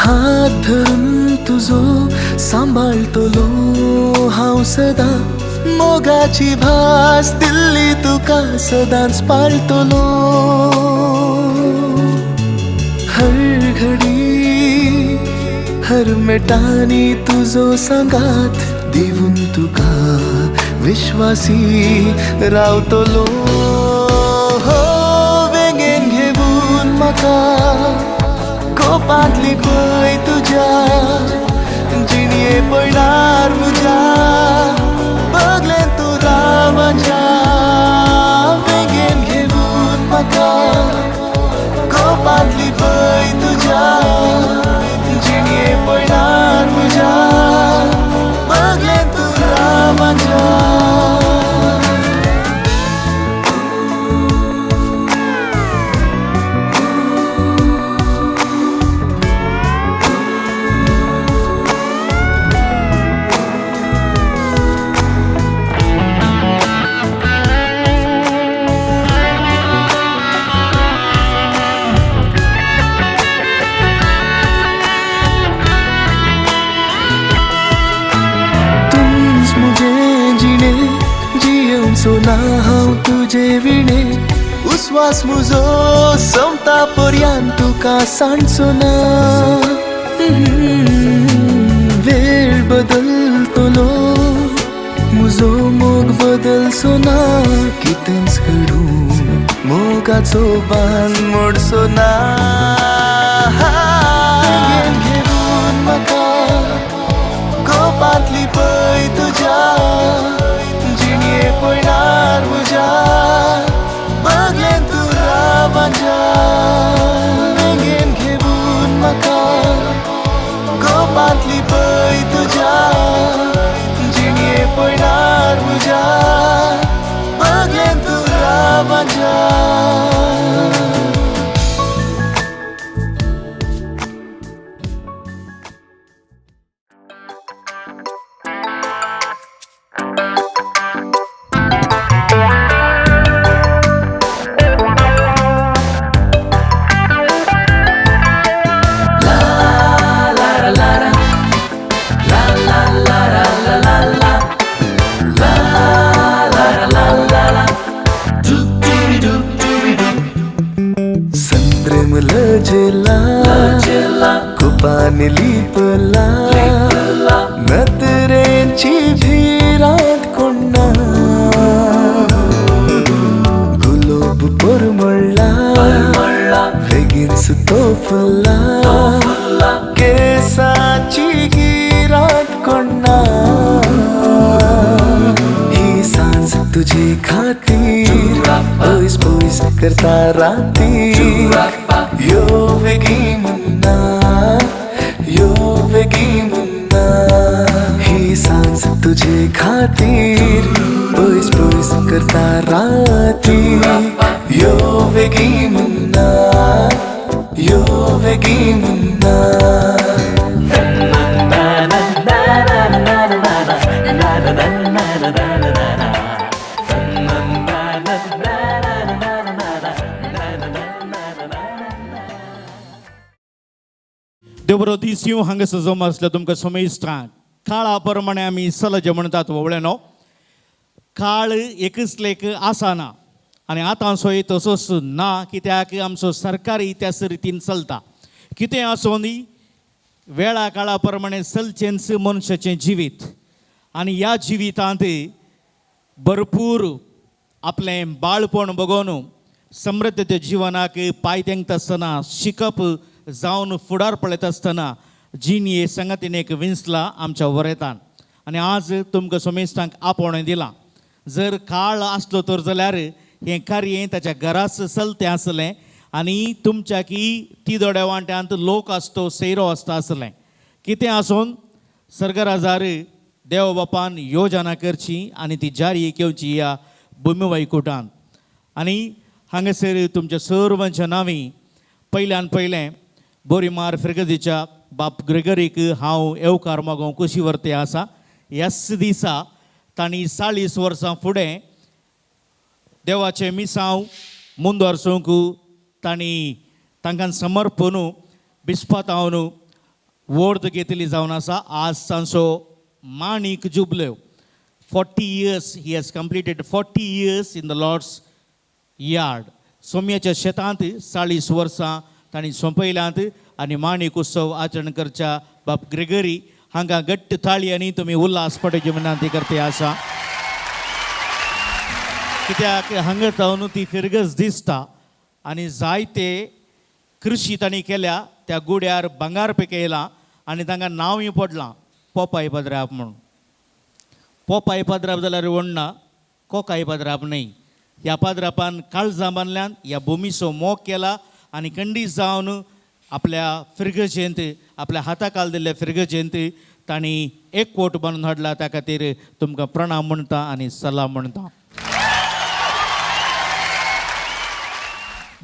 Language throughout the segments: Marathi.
हात धरून तुझो सांभाळतलो हांव सदा मोगाची भास दिल्ली तुका सदांच पाळतलो हर घडी हर मेटानी तुझो सांगात दिवून तुका विश्वासी रावतलो वेगेन घेवून म्हाका कोपांतली खंय तुज्या जिणये पडणार म्हज्या बगलेन तूं राव म्हज्या वेगेन घेवून म्हाका कोपांतली खंय तुज्या जिणये पडणार म्हज्या बगलेन तूं राव म्हज्या सोना हांव तुजे विणे उस्वास म्हजो सोंपता पर्यंत तुका सांडचो ना वेळ बदलतलो म्हजो मोग बदलचो ना कितेंच घडूं मोगाचो बांद मोडचो ना घेवून म्हाका कोपांतली पळय तुज्या जिणये पडणार म्हज्या बगलेन तूं राव म्हज्या वेगेन घेवून म्हाका कोपांतली पळय तुज्या जिणये पडणार म्हज्या बगलेन तूं राव म्हज्या कोपाने लिपला नदरेंची भिरांत कोण्णा गुलाब परमळ्ळा बेगीन सुतोफला केसाची गिरांत कोण्णा ही सांज तुजे खातीर पयस पयस करता रातीर यो बेगीन मुन्ना यो बेगीन मुन्ना ही सांज तुजे खातीर पयस पयस करता रातीर यो बेगीन मुन्ना यो बेगीन मुन्ना देवरो दीस येवं हांगासर जमा आसल्या तुमकां समेस्तां काळा प्रमाणे आमी सलज म्हणटात वळेनो काळ एकच लेक आसना आनी आतांचोय तसोच ना कित्याक आमचो सरकारी त्याच रितीन चलता कितें आसूं वेळा काळा प्रमाणे चलचेंच मनशाचें जिवीत आनी ह्या जिवितांत भरपूर आपलें बाळपण बगोवन समृद्ध जिवनाक पांय तेंकता आसतना शिकप जावन फुडार पळयता आसतना जिणये संगतीन एक विंसला आमच्या वरेतान आनी आज तुमकां समेस्तांक आपोवणें दिलां जर काळ आसलो तर जाल्यार हें कार्य ताच्या घराच चलतें आसलें आनी तुमच्या की तिदोड्या वांट्यांत लोक आसतो सैरो आसता आसलें कितें आसून सर्गराजार देव बापान योजना करची आनी ती जारी घेवची ह्या भुमी वैकुंठांत आनी हांगासर तुमच्या सर्वांच्या नांवी पयल्यान पयलें बोरीमार फ्रिगदीच्या बाप ग्रेगरीक हांव येवकार मागोवंक कशी वर्ते आसा ह्याच दिसा तांणी 40 वर्सां फुडें देवाचें मिसांव ಮುಂದುವರ್ಸೋಂಕು तांणी तांकां समर्पण बिस्पातावन वर्ध घेतली जावन आसा. आज तांचो माणिक जुबल्यो 40 years he has completed 40 years in the Lord's yard. सोम्याच्या शेतांत 40 वर्सां तांणी सोंपयल्यांत आनी माणिक उत्सव आचरण करच्या बाब ग्रेगरी हांगा घट्ट थाळी आनी तुमी उल्हासपणाची विनंती करते आसा. कित्याक हांगा जावन ती फिरगस दिसता आनी जायते कृशी तांणी केल्या. त्या गुड्यार भांगार पिकयलां आनी तांकां नांवूय पडलां पोपाय पद्राप म्हणून. पोपाय पद्राप जाल्यार व्हडना, कोकाय पद्राप न्हय. ह्या पद्रापान काळजां बांदल्यान ह्या भुमीचो मोग केला आनी खंडीत जावन आपल्या फिरगजेंत आपल्या हाताखाल दिल्ल्या फिरगजेंत तांणी एक कोट बांदून हाडला. त्या खातीर तुमकां प्रणाम म्हणटा आनी सलाम म्हणटा.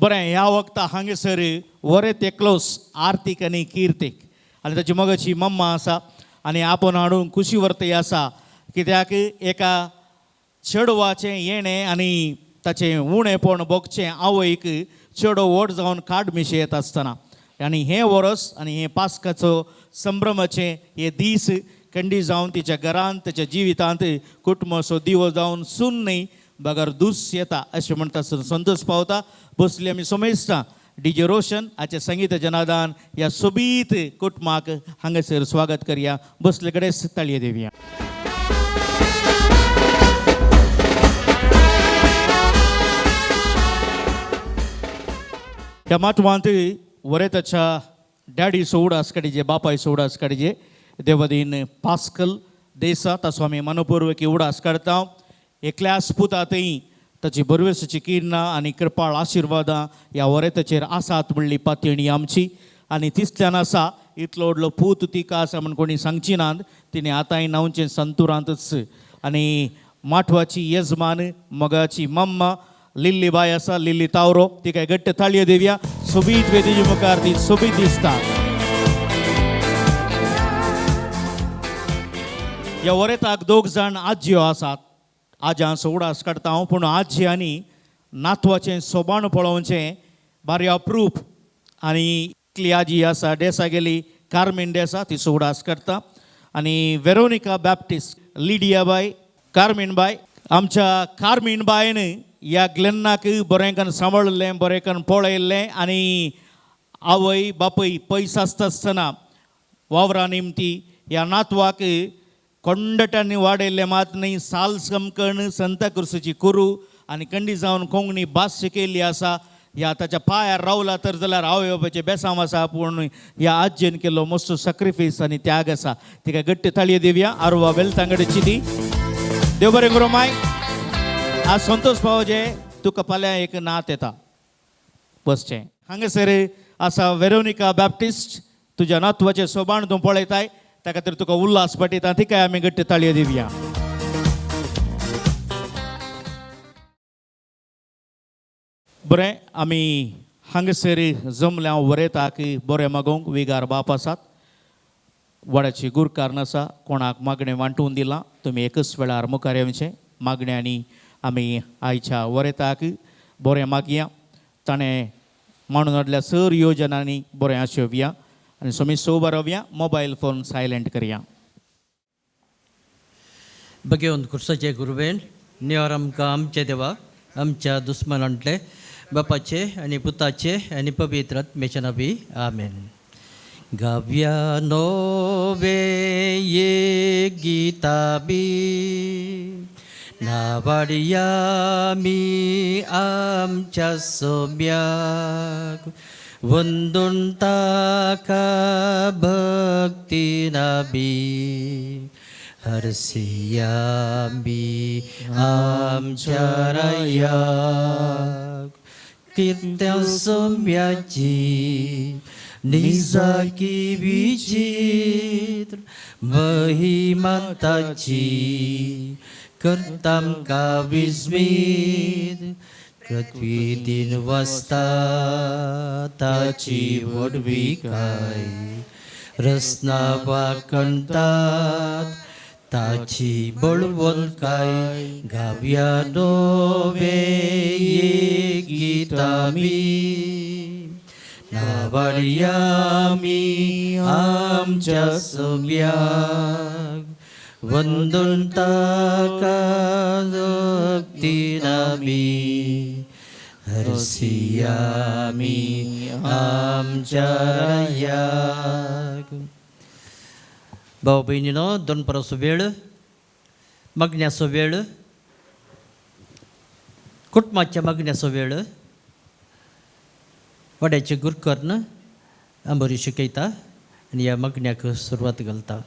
बरें, ह्या वक्ता हांगासर वरें तेकलोस आर्तीक आनी किर्तीक आनी ताची मगाची मम्मा आसा आनी आपोवन हाडूंक खुशी वर्तय आसा. कित्याक एका चेडवाचें येणें आनी ताचें उणेपण भोगचें आवयक चेडो व्हड जावन काड मिशे येता आसतना आनी हें वर्स आनी हें पास्काचो संभ्रमाचें हे दीस खंडी जावन तिच्या घरांत तिच्या जिवितांत कुटुंबाचो दिवो जावन सुन्नय बगर दूस येता अशें म्हणटा संतोश पावता. बसली आमी सोमेस्ता डीजे रोशन हाचे संगीत जनादान ह्या सोबीत कुटुंबाक हांगासर स्वागत करया. बसले कडेन ताळये दिवया. ह्या माटवांत वरे ताच्या डॅडी सोवडास काडीजे बापाय सोवडास काडीजे देवदीन पास्कल देसा ताचो आमी मनपूर्वक उडास काडटा. एकल्याच पुतांतय ताची बरवेसाची किरणां आनी कृपाळ आशिर्वादां ह्या वरे ताचेर आसात म्हणली पातयणी आमची. आनी तितल्यान आसा इतलो व्हडलो पूत तिका आसा म्हण कोणी सांगची नात. तिणें आतांय नांवचें संतुरांतच. आनी माठवाची येजमान मगाची मम्मा लिल्ली बाय आसा, लिल्ली तावरो, तिका घट्ट थाळयो दिवया. सोबीत वेदीचे मुखार ती सोबीत दिसता. ह्या वरेताक 2 जाण आज्यो आसात. आज्यांचो उडास काडटा हांव, पूण आजी आनी नातवाचें सोबाण पळोवचें बारी अप्रूप. आनी इतली आजी आसा डेसा गेली कार्मेन डेसा तिचो उडास काडटा. आनी Veronica Baptist Lydia by Carmen by आमच्या कार्मेन बायन ह्या ग्लेन्नाक बरेंकन सांबाळिल्लें बरेंकन पळयल्लें आनी आवय बापय पयस आसता आसतना वावरा निमती ह्या नातवाक कोंडटांनी वाडयल्लें मात न्हय साल समकण संता क्रुसाची कुरू आनी खंडी जावन कोंकणी भास शिकयल्ली आसा. ह्या ताच्या पांयार रावला तर जाल्यार आवय बापायचें बेसांव आसा. पूण ह्या आज्येन केल्लो मोस्ट सॅक्रिफायस आनी त्याग आसा. तिका घट्ट ताळयो दिवया. आरवा वेलतांगडेची ती देव बरें करूं माय. आज संतोष पावजे तुका फाल्यां एक नात येता बसचें. हांगासर आसा वेरोनिका बॅप्टिस्ट तुज्या नातवाचें सोबाण तूं पळयताय त्या खातीर तुका उल्हास पटयता. तिकाय आमी घट्ट ताळयो दिवया. बरें, आमी हांगासर जमल्या वरेताक बरें मागोवंक विगार बाप आसात. वड्याची गुरकार आसा. कोणाक मागणें वांटून दिलां. तुमी एकच वेळार मुखार येवचें. मागण्यांनी आमी आयच्या वरेताक बरें मागया. ताणें मांडून हाडल्या सर योजनांनी बरें आशेवया आनी सोमी सोबर रावया. मोबायल फोन सायलेंट करया. भगवंत कुर्साचे गुरुवेन निवार आमकां आमचे देवा आमच्या दुस्मनांतले बापाचे आनी पुताचे आनी पवित्र आत्मेचे नांवी आमेन. गाव्या नोवे ये गीता बी नावाडया मी आमच्या सोम्याक वंदून ताका भक्ती नाबी हरसिया मी आमच्या रायाक कित्या सोम्याची निजाकी विचित्र महिमा ताची करताम का विस्मित पृथ्वी दिन वाजता ताची वडवी काय रसना वाकणतात ताची बळवण काय गाव्या नोवे ये गीता मी नावाळया आमी आमच्या सोम्याक वंदन ताका भक्तीन आमी हरसिया आमी आमच्या रायाक. भाऊ बहिणीनो, दोनपराचो वेळ, मागण्याचो वेळ, कुटुंबाच्या मागण्याचो वेळ. वड्याचे गुरकर्न आंबोरी शिकयता आनी ह्या मागण्याक सुरवात घालता.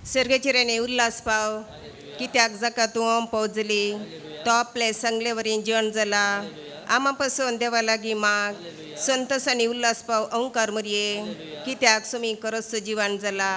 सर्गेचिरेने उल्हास पाव, कित्याक जाका तूं पावजली, तो आपले सांगले वरी जेवण जाला. आमा पासून देवा लागीं माग, संतोष आनी उल्हास पाव अवंकार मरये, कित्याक सुमी करस जिवाण जाला.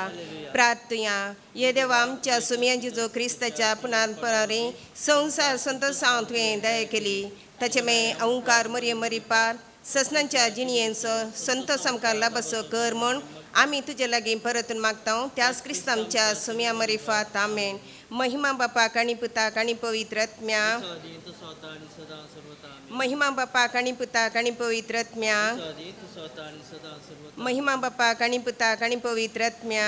प्रार्थया ये देवा, आमच्या सुमयांची जो क्रिस्ताच्या पुनापरी संसार संतोषांत तुवें दया केली, ताचे मे अवंकार मरये मरी पार ससनांच्या जिणयेंचो संतोष आमकां लाभसो कर म्हूण आमी तुजे लागीं परतून मागता. त्याच क्रिस्तांच्या सुमया मरिफात आमेन. महिमा बापाक आनी पुताक आनी पवित्र आत्म्या, महिमा बापाक आनी पुताक आनी पवित्र आत्म्या, महिमा बापाक आनी पुताक आनी पवित्र आत्म्या.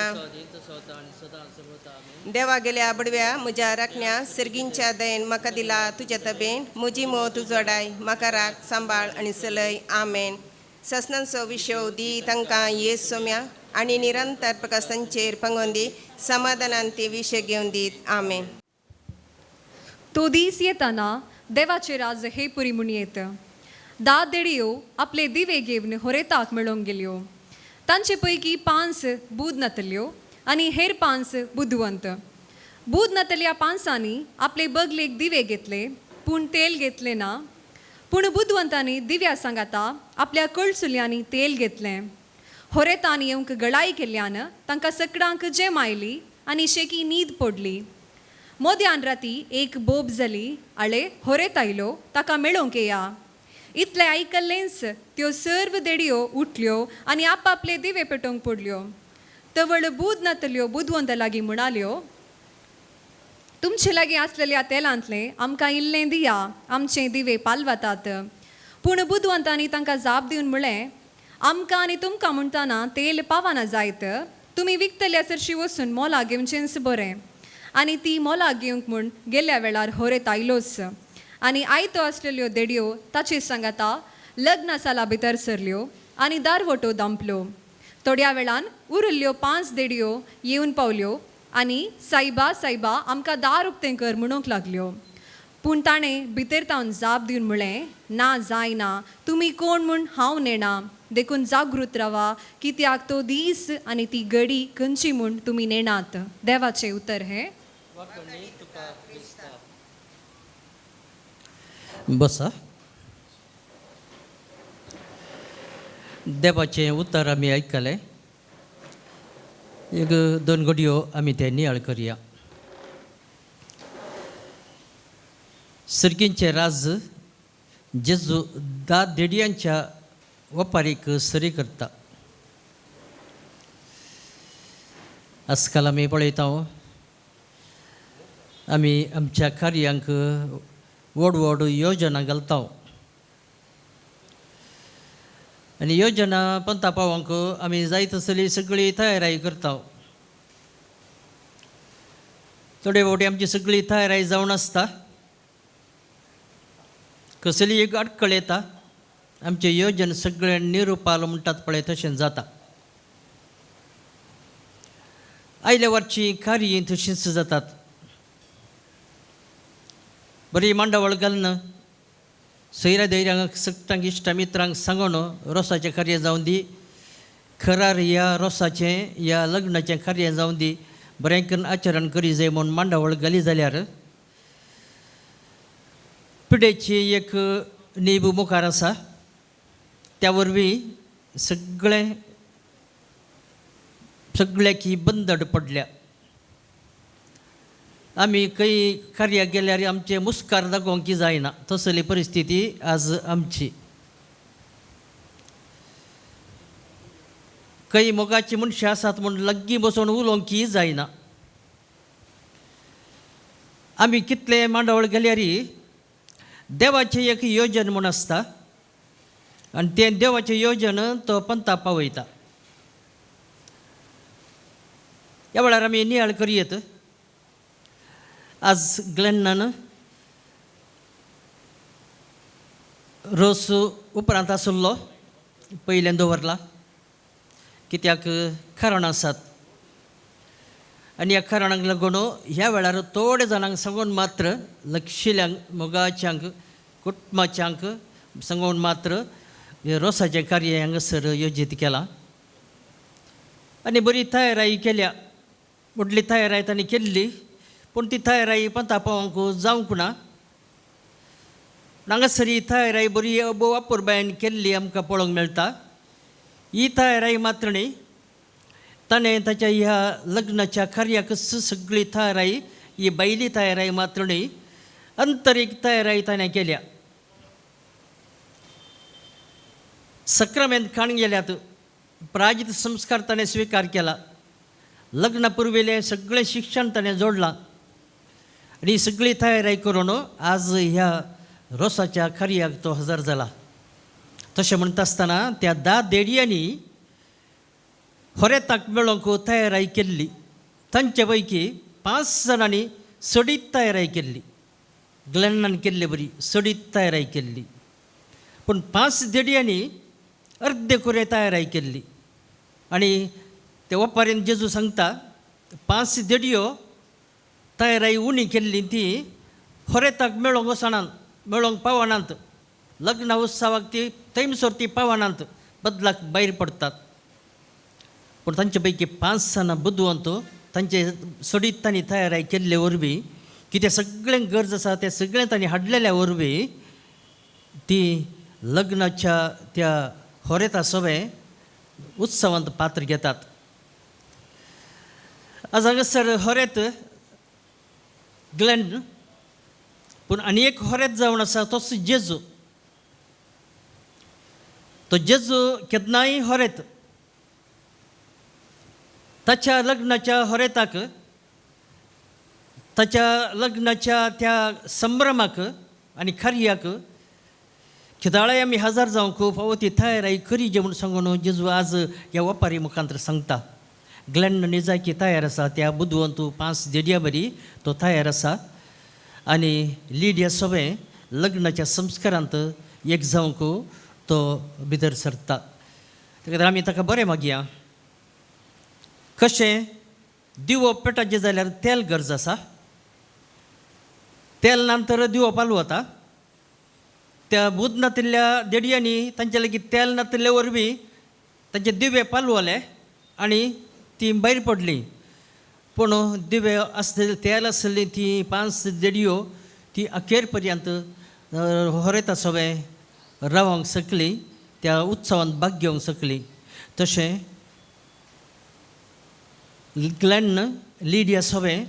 देवा गेल्या बडव्या म्हज्या राखण्या सर्गींच्या दयेन म्हाका दिला तुज्या तबेन. म्हजी मोत उजवाडाय, म्हाका राख, सांबाळ आनी चलय. आमेन. ससनांचो विशव दी तांकां येस सोम्या आनी निरंतर प्रकाश तांचेर पंगोवन दी. समाधानान ते विशय घेवन दीत. आमेन. तो दीस येताना देवाचे राज हे पुरी म्हूण येत. दा देडयो आपले दिवे घेवन होरेताक मेळोंक गेल्यो. तांचे पैकी 5 बूद नतल्यो आनी हेर 5 बुद्धवंत. बूद नतल्या 5 आपले बगलेक दिवे घेतले, पूण तेल घेतले ना. पूण बुद्धवंतांनी दिव्या सांगाता आपल्या कळसुल्यांनी तेल घेतलें. होरेतांनी येवंक गळाई केल्ल्यान तांकां सगळ्यांक जेम आयली आनी शेकी न्हीद पडली. मोद्यान राती एक बोब जाली. आळे होरेत आयलो, ताका मेळोंक येया. इतले आयकल्लेंच त्यो सर्व देडयो उठल्यो आनी आपआपले दिवे पेटोवंक पडल्यो. तवळ बूद नतल्यो बुद्धवंत लागीं म्हणाल्यो, तुमचे लागीं आसलेल्या तेलांतले आमकां इल्लें दिया, आमचे दिवे पालवतात. पूण बुद्धवंतांनी तांकां जाप दिवन म्हळें, आमकां आनी तुमकां म्हणटाना तेल पावना जायत. तुमी विकतल्या चडशी वचून मोला घेवचेंच बरें. आनी ती मोला घेवंक म्हूण गेल्या वेळार होरेत आयलोच. आनी आयतो आसलेल्यो देडयो ताचे सांगाता लग्न साला भितर सरल्यो आनी दारवटो दांपलो. थोड्या वेळान उरिल्ल्यो 5 देडयो येवन पावल्यो आनी सायबा सायबा आमकां दार उक्तें कर म्हणूंक लागल्यो. पूण ताणें भितर तावन जाप दिवन म्हळें, ना जायना, तुमी कोण म्हूण हांव नेणा. देखून जागृत रावा, कित्याक तो दीस आनी ती घडी खंयची म्हूण तुमी नेणात. देवाचें उतर हें. बसा. देवाचें उतर आमी आयकलें. एक 2 घडयो आमी ते नियाळ करया. सर्गींचे राज जेजू 10 देडयांच्या वपारीक सरी करता. आजकाल आमी पळयता आमी आमच्या कार्यांक व्हड व्हड योजना घालता आनी योजना पंता पावंक आमी जाय तसली सगळी तयारी करता. थोडे फावटी आमची सगळी तयारी जावन आसता, कसली एक अडकळ येता, आमचे योजन सगळे निरुपाल म्हणटात पळय तशें जाता. आयल्या वरची कार्य तशींच जातात. बरी मांडावळ घालून सैरा धैर्यांक सगळ्यांक इश्टा मित्रांक सांगून रोसाचें कार्य जावन दी, खरार ह्या रोसाचें ह्या लग्नाचें कार्य जावन दी, बरें करून आचरण करी जाय म्हूण मांडावळ घाली जाल्यार पिडेची एक नेब मुखार आसा. त्या वरवीं सगळ्याक ही बंदड पडल्या. आमी खंय कार्याक गेल्यार आमचे मुस्कार दाखोवंक जायना, तसली परिस्थिती आज आमची. खंय मोगाची मनशां आसात म्हूण लग्गी बसून उलोवंक जायना. आमी कितले मांडावळ गेल्यार देवाची एक योजन म्हूण आसता. आणि ते देवाचे योजन तो पंता पावयता. ह्या वेळार आमी नियाळ करयेत. आज ग्लेन्नान रोस उपरांत आसुल्लो पयल्यान दवरला, कित्याक कारण आसात. आनी ह्या कारणाक लागून ह्या वेळार थोड्या जाणांक सांगून मात्र लक्षिल्यांक मोगाच्यांक कुटुंबाच्यांक सांगून मात्र हे रोसाचें कार्य हांगासर योजीत केलां. आनी बरी तयाराई केल्या. व्हडली तयाराय तांणी केल्ली, पूण ती तयाराई पंता पावोवंक जावंक ना. हांगासर ही तयाराई बरी अपुरबायेन केल्ली आमकां पळोवंक मेळटा. ही तयाराई मात्र न्ही, ताणें ताच्या ह्या लग्नाच्या कार्याक सगळी तयाराई, ही बैली तयाराई मात्र न्ही, अंतरीक तयाराई ताणें केल्या. सक्रामेंत खाण गेल्यात, प्रायजीत संस्कार ताणें स्विकार केला, लग्ना पुर्विलें सगळें शिक्षण ताणें जोडलां. आनी सगळी तयारी करून आज ह्या रोसाच्या कार्याक तो हजर जाला. तशें म्हणटा आसतना त्या 10 देडयांनी होरेताक मेळोवंक तयाराई केल्ली. तांचे पैकी 5 जाणांनी सडीत तयाराई केल्ली. ग्लेन्नान केल्ली बरी सडीत तयाराई केल्ली. पूण 5 देडयांनी अर्दे कुरे तयाराई केल्ली. आनी ते ओपारीन जेजू सांगता 5 देडयो तयाराई उणी केल्ली ती होरेताक मेळोवंक वचनात, मेळोवंक पावनात. लग्न उत्सवाक ती थंयसर ती पावनात, बदलाक भायर पडटात. पूण तांचे पैकी 5 जाणां बुदवंत तांचे सडीत तांणी तयाराई केल्ले वरवीं, कितें सगळें गरज आसा तें सगळें तांणी हाडलेल्या वरवीं ती लग्नाच्या त्या होरेता सवें उत्सवांत पात्र घेतात. आज हांगासर होरेत ग्लेन, पूण आनी एक होरेत जावन आसा तोच जेजू. तो जेजू केन्नाय होरेत. ताच्या लग्नाच्या होरेताक, ताच्या लग्नाच्या त्या संभ्रमाक आनी कार्याक केदाळे आमी हजर जावंक फावो ती तयाराई करी जे म्हूण सांगून जेजू आज ह्या ओपारी मुखांतर सांगता. ग्लेन निजाकी तयार आसा, त्या बुदवंतू 5 देडया बरी तो तयार आसा. आनी लिडिया सवें लग्नाच्या संस्कारांत एक जावंक तो भितर सरता. तेका आमी ताका बरें मागया. कशें दिवो पेटाचें जाल्यार तेल गरज आसा. तेल नंतर दिवो पालवता. त्या बूद नातिल्ल्या देडयांनी तांचे लागीं तेल नातिल्ले वरवीं तांचे दिवे पालवले आनी ती भायर पडली. पूण दिवे आसले तेल आसली ती 5 देडयो ती अखेर पर्यंत होरेता सवें रावंक शकली, त्या उत्सवांत भाग घेवंक शकली. तशें ग्लेन लिडिया सवें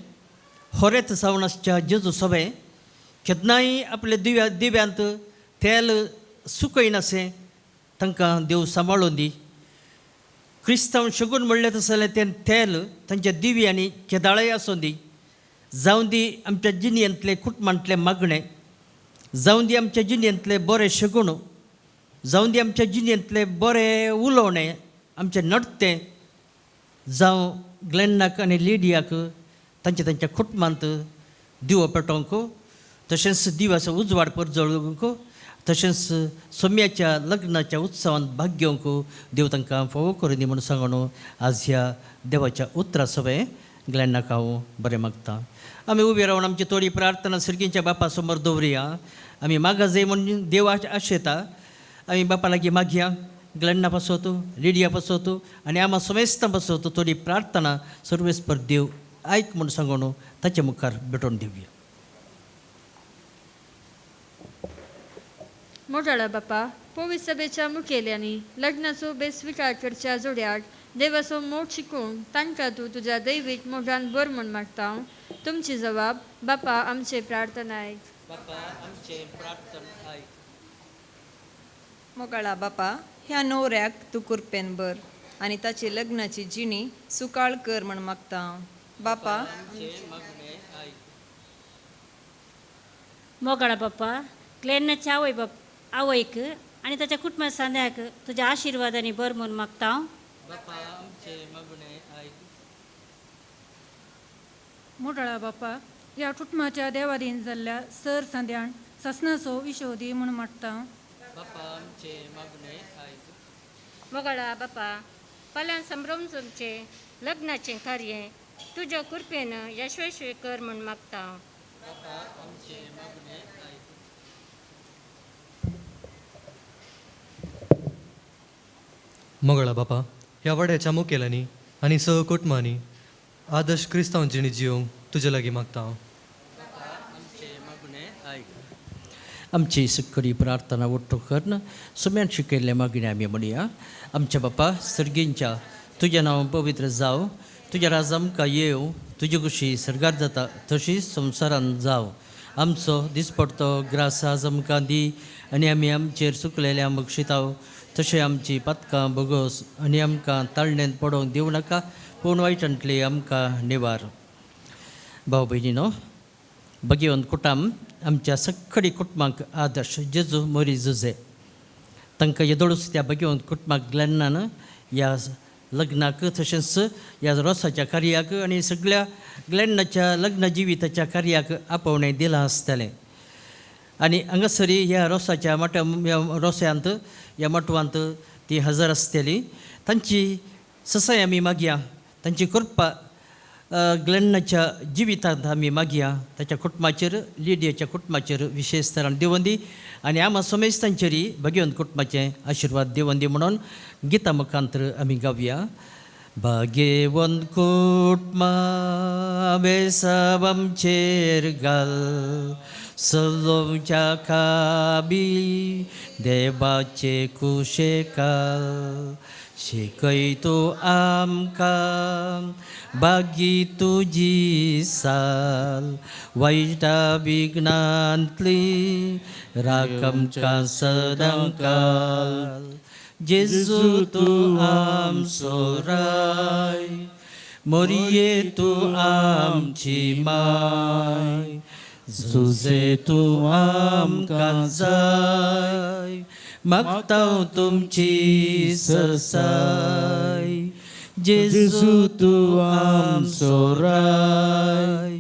होरेत जावनाच्या जेजू सवें केन्नाय आपले दिव्यांत तेल सुकयनाशें तांकां देव सांबाळून दी. क्रिस्तांव शगून म्हणलें तसलें तें तेल तांच्या दिव्यांनी केदाळय आसूं दी. जावं दी आमच्या जिणेंतले कुटुंबांतले मागणें, जावं दी आमच्या जिणेंतले बरें शगूण, जावं दी आमच्या जिणेंतले बरें उलोवणें, आमचें नडतें, जावं ग्लेन्नाक आनी लिडियाक तांच्या कुटुंबांत दिवो पेटोवंक, तशेंच दिवाचो उजवाड परजळोवंक, तशेंच सोम्याच्या लग्नाच्या उत्सवांत भाग घेवंक देव तांकां फावो करूं दी म्हणून सांगून आज ह्या देवाच्या उतरा सवें ग्लेन्नाक हांव बरें मागतां. आमी उबे रावन आमची थोडी प्रार्थना सर्गीच्या बापा समोर दवरुया. आमी मागा जाय म्हणून देव आशेता. आमी बापा लागीं मागया. ग्लेन्ना पासोत, लिडिया पासोत आनी आमा समेस्तां पासोत थोडी प्रार्थना सर्वेस्पर देव आयक म्हूण सांगून ताचे मुखार भेटोवन दिवया. मोठाळा बापा, पवित्र सभेच्या मुखेल्यांनी लग्नाचो बेस्विकार करच्या जोड्याक देवाचो मोठ शिकून तांकां तूं तुज्या दैवीक मोठान बर म्हूण मागता. तुमची जबाब बापा आमचे प्रार्थना आयक. मोगाळा बापा, ह्या न्हवऱ्याक तूं कुरपेन बर आनी ताची लग्नाची जिणी सुकाळ कर म्हण मागता. बापा मोगाळा बापा, ग्लेन्नाच्या आवयक आनी ताच्या कुटुंबा सांद्याक तुज्या आशिर्वादांनी बर म्हूण मागता हांव. बापा आमचे मागणे आयक. मोठाळा बापा, ह्या कुटुंबाच्या देवादीन जाल्ल्या सर सांद्यान ससनाचो विशोधी म्हूण मागता हांव. बापा आमचे मागणे आयक. मोगाळा बापा, फाल्यां संभ्रमचे लग्नाचें कार्य तुज्या कृपेन यशस्वी कर म्हूण मागता हांव. बापा आमचे मागणे आयक. मोगळा बापा, ह्या वड्याच्या मुखेलांनी आनी सहकुटुंबांनी आदर्श क्रिस्तांव जिणी जिवंक तुजे लागीं मागता हांव. आमचे मागणे आयक. आमची सगळी प्रार्थना वट्टो करन सुम्यान शिकयल्ले मागणे आमी म्हणया. आमच्या बापा सर्गींच्या तुजें नांव पवित्र जावं, तुज्या राज आमकां येव, तुजी कुशी सर्गार जाता तशीच संवसारान जावं. आमचो दिसपडटो ग्रास आज आमकां दी, आनी आमी आमचेर सुकलेल्या बक्षिताव तशें आमची पातकां बोगोस, आनी आमकां ताळणेंत पडोवंक दिवं नाका, पूण वायटांतली आमकां निवार. भाव भयणीनो, भगवंत कुटाम आमच्या सगळी कुटुंबांक आदर्श जेजू मोरी जुजे. तांकां येदोळूच त्या भगवंत कुटुंबाक ग्लेन्नान ह्या लग्नाक तशेंच ह्या रोसाच्या कार्याक आनी सगळ्या ग्लेन्नाच्या लग्न जिविताच्या कार्याक आपोवणें दिलां आसतलें. आनी हांगासरी ह्या रोसाच्या रोस्यांत ह्या मटवांत ती हजर आसतली. तांची ससाय आमी मागया, तांची कृपा ग्लेन्नाच्या जिवितांत आमी मागया. ताच्या कुटुंबाचेर, लिडियाच्या कुटुंबाचेर विशेश तरान देवून दी, आनी आम्हा समेस्तांचेरय भगवंत कुटुंबाचें आशिर्वाद देवून दी म्हणून गिता मुखांतर आमी गावया. भाग्यवंत कुटुंबा बेसाब आमचेर घाल, सलोच्या काबी देवाचे कुशेकाल. शिकय तूं आमकां भागी तुजी साल, वायटा विघ्नांतली राख आमकां सदां काल. जेजू तूं आमचो राय, मोरये तूं आमची माय, जुजे तूं आमकां जाय, मागतां तुमची ससाय. जेजू तूं आमचो राय,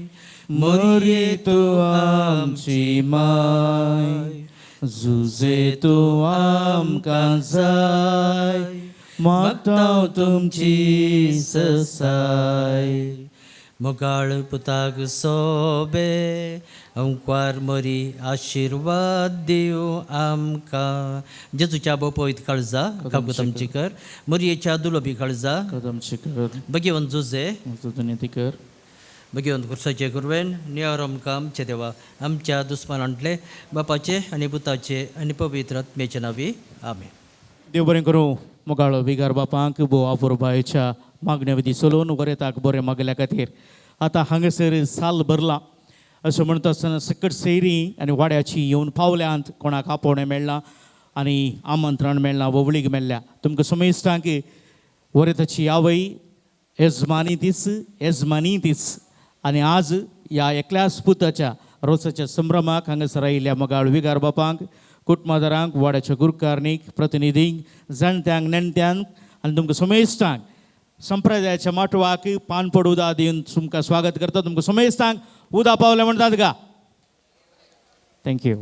मोरये तूं आमची माय, जुजे तूं आमकां जाय, मागतां तुमची ससाय. मोगाळ पुताक सोबे अंकवार मरी आशिर्वाद दिव आमकां. जेजूच्या बोपोयत काळजा काकू तामची कर, मरयेच्या दुलोबी काळजा कदमची कर, भगवंत जुजे दुनिया कर. भगवंत खुर्साचे कुरवेन नियार आमकां आमचे देवा आमच्या दुस्मानांतले बापाचे आनी पुताचे आनी पवित्र आत्म्याचे नांवी आमेन. देव बरें करूं. मोगाळो विगार बापांक भोव आपुरबायेच्या मागण्या विधी चलोवन वरेताक बरें मागल्या खातीर आतां हांगासर साल भरला अशें म्हणटा आसतना सकट सैरी आनी वाड्याची येवन पावल्यांत कोणाक आपोवणें मेळना आनी आमंत्रण मेळना, ववळीक मेळ्ळ्या. तुमकां समेस्तांक वरेताची आवय येजमानी दीस आनी आज ह्या एकल्याच पुताच्या रोसाच्या संभ्रमाक हांगासर आयिल्ल्या मोगाळ विगार बापांक, कुटुंबादारांक, वाड्याच्या गुरकारनीक, प्रतिनिधींक, जाणट्यांक, नेणट्यांक आनी तुमकां समेस्तांक संप्रदायाच्या माटवाक पानपड उदा दिवन तुमकां स्वागत करता. तुमकां समेस्तांक उदा पावलें म्हणटात गा. थँक्यू.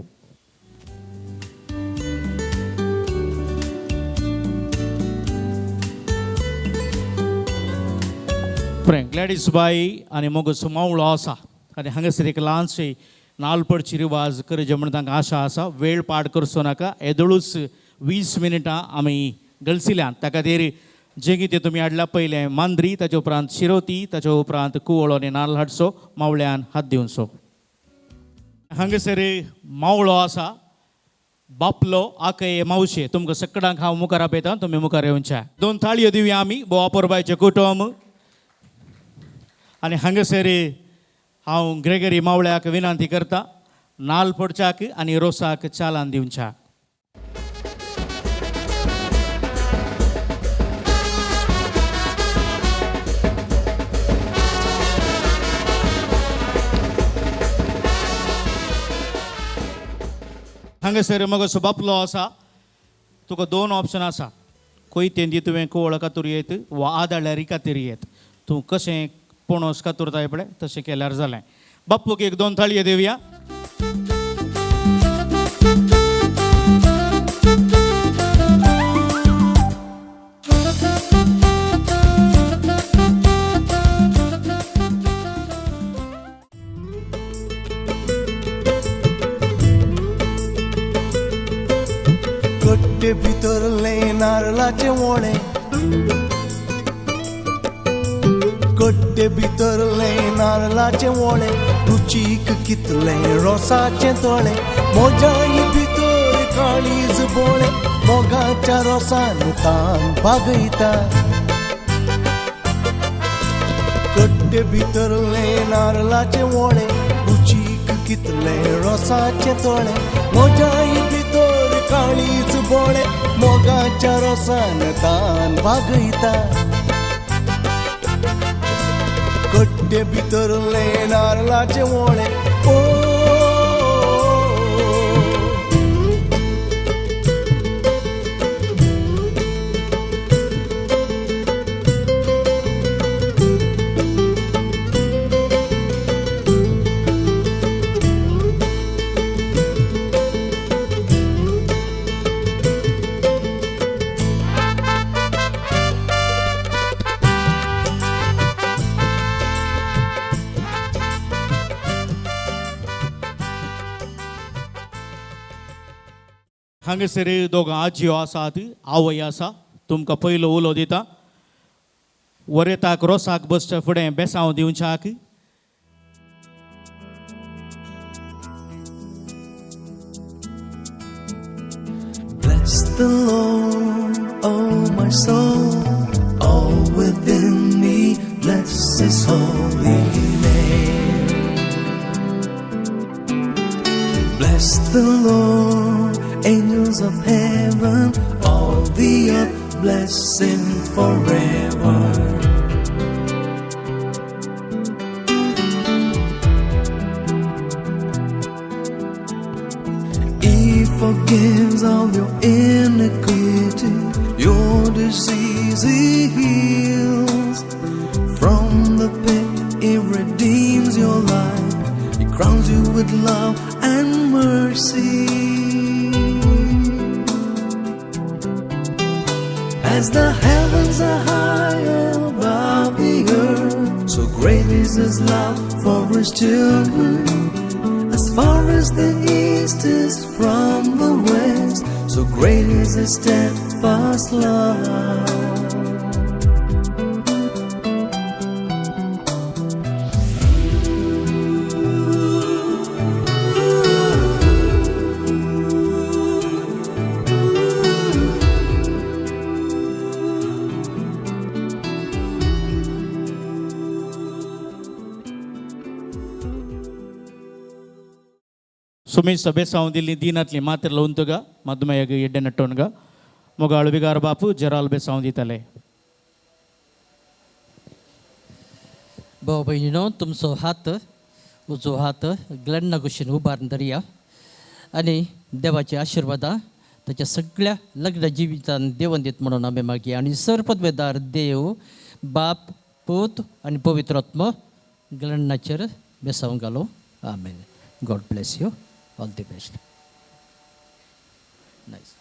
ग्लॅडीस बाई आनी मोगो मावळो आसा आनी हांगासर एक ल्हानशी नाल्पडची रिवाज करचे म्हण तांकां आशा आसा. वेळ पाड करचो नाका. येदोळूच 20 मिनटां आमी गळसिल्यांत. त्या खातीर जें कितें तुमी हाडला पयलें मांद्री, ताचे उपरांत शिरोती, ताचे उपरांत कुवळो आनी नाल्ल हाडचो, मावळ्यान हात दिवचो. हांगासर मावळो आसा, बापलो, आकय, मावशे, तुमकां सगळ्यांक हांव मुखार आपयतां, तुमी मुखार येवच्या. 2 थाळयो दिवया आमी बोवा परबायचे कुटुंब. आनी हांगासर हांव ग्रेगरी मावळ्याक विनंती करता नाल्ल पडच्याक आनी रोसाक चालान दिवच्या. हांगासर मगो बापलो आसा, तुका 2 ऑप्शन आसा खंय तेंदी तुवें कोवळ कातूर वा आदाळ्यारी कातीर येत तूं कशें पणस कातुरताय पळय तशें केल्यार जालें बाप्पूक 1-2 थाळयो दिवया कट्टे भितरले नारळाचे वोळे कट्टे भितरले नारळाचे वोळे रुचीक कितले रोसाचे तोळे मोजाई भितर काळीज बोळे मोगाच्या रोसान तान भागयता कट्टे भितरले नारळाचे वोळे रुचीक कितले रोसाचे तोळे मोजाई भितर काळीज बोळे मोगाच्या रोसान तान भागयता कट्टे भितरले नारळाचे वोळे ओ हांगासर दोगां आजयो आसात आवय आसा तुमकां पयलो उलो दिता वरेताक रोसाक बसच्या फुडें बेसांव दिवच्याक Bless the Lord, oh my soul, all within me, bless His holy name. Bless the Lord, angels of heaven, all the earth, bless Him forever. He forgives all your iniquity, your disease He heals. From the pit He redeems your life, He crowns you with love and mercy. As the heavens are high above the earth, so great is His love for His children. As far as the east is from the west, so great is His steadfast love. Sumesh బెసావుందిల్ని దీనట్లి మాత్ర లౌంతుగా మధుమయ్యగా ఎడ్డనట్టునుగా మొగ అಳುಬಿಗಾರ ಬಾಪು ಜರಾಲ್ ಬೆಸಾವುಂದಿತಲೆ भाऊ बहिणीनो तुमचो हात उजो हात ग्लॅडना कुशीन उबारून धरया आणि देवाचे आशिर्वादा त्याच्या सगळ्या लग्न जिवितान देवन दित म्हणून आम्ही मागया आणि सरपदवेदार देव बाप पूत आणि पवित्रात्मा ग्लॅडनाचेर बेसावून घालो आमेन. God bless you all the best. Nice.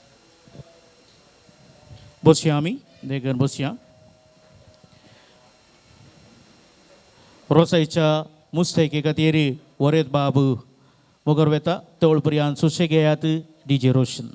बसया आमी देगर बसया. रोसाईच्या मुस्तैके खातीर वरेद बाबू मोगर वेता तवळपर्यंत सुशेगेयात डीजे रोशन.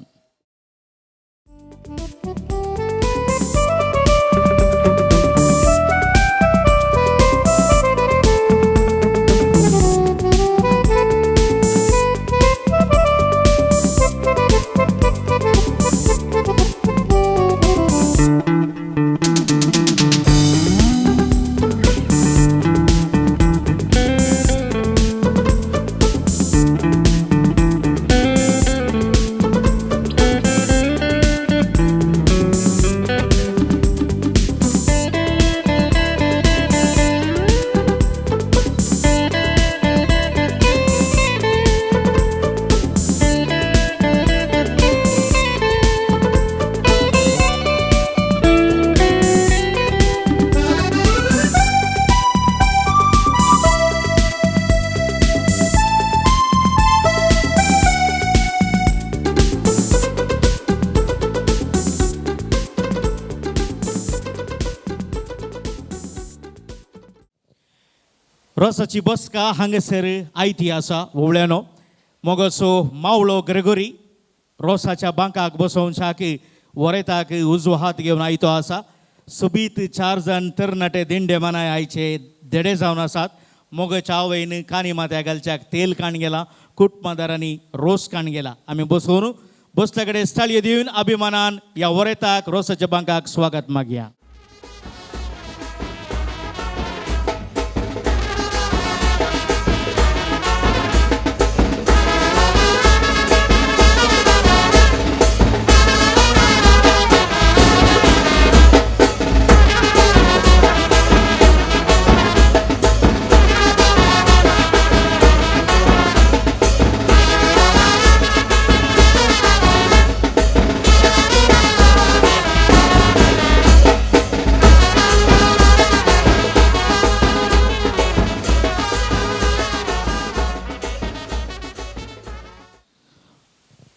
रोसाची बसका हांगासर आयती आसा वोवळ्यानो मोगसो मावळो ग्रेगोरी रोसाच्या बांकाक बसोवच्याक वरेताक उजवो हात घेवन आयतो आसा. सोबीत 4 जाण तरणाटे दिंडे मानाय आयचे देडे जावन आसात. मोगाच्या आवयन कानी माथ्या घालच्याक तेल काण गेला, कुटुंबादारांनी रोस काण गेला. आमी बसोवन बसल्या कडेन स्टाळयो दिवन अभिमानान ह्या वरेताक रोसाच्या बांकाक स्वागत मागया.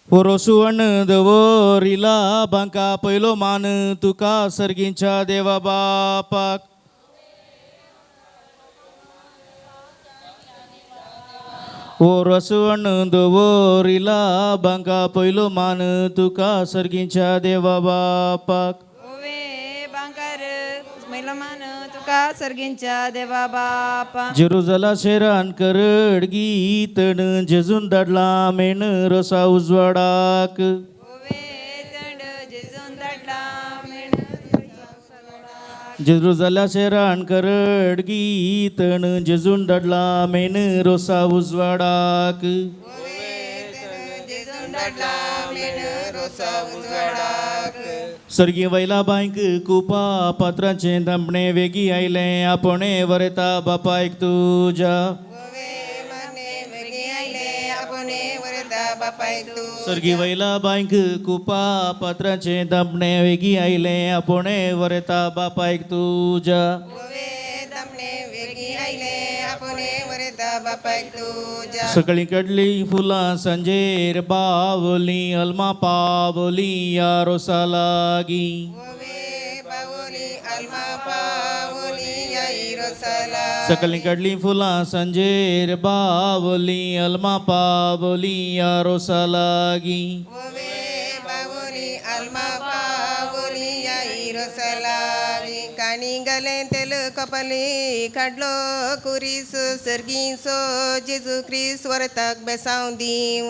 पोरोसुवण दवरिला बांका पयलो मान तुका सर्गींच्या देवा बापाक. पोरोसुवण दवरिला बांका पयलो मान तुका सर्गींच्या देवा बापाक. ओवे बांकार मैलमान तुका सर्गींच्या देवा बापा. जेरुजला शेरान करड गीतण जेजून धाडला मेण रोसा उजवाडाक. ओवे थंड जेजून धाडला मेण जेरुजला शेरान करड गीतण जेजून धाडला मेण रोसा उजवाडाक. जेजून धाडला मेण रोसा उजवाडाक. सर्गी वयला बांक कुपा पात्रांचे दमणे वेगी आयले आपणे वरेता बापायक तुज्या. सर्गी वयला बांक कुपा पात्रांचे दमणे वेगी आयले आपणे वरेता बापायक तुज्या. सकाळी कडली फुलां सांजेर बावली अल्मा पावली या रोसा लागी. सकाळी कडली फुलां सांजेर बावली अल्मा पावली या रोसा लागी. काणी गले तेल कपली काडलो कुरीस सर्गीसो जेजू क्रिस्त वरताक बेसाव दीव.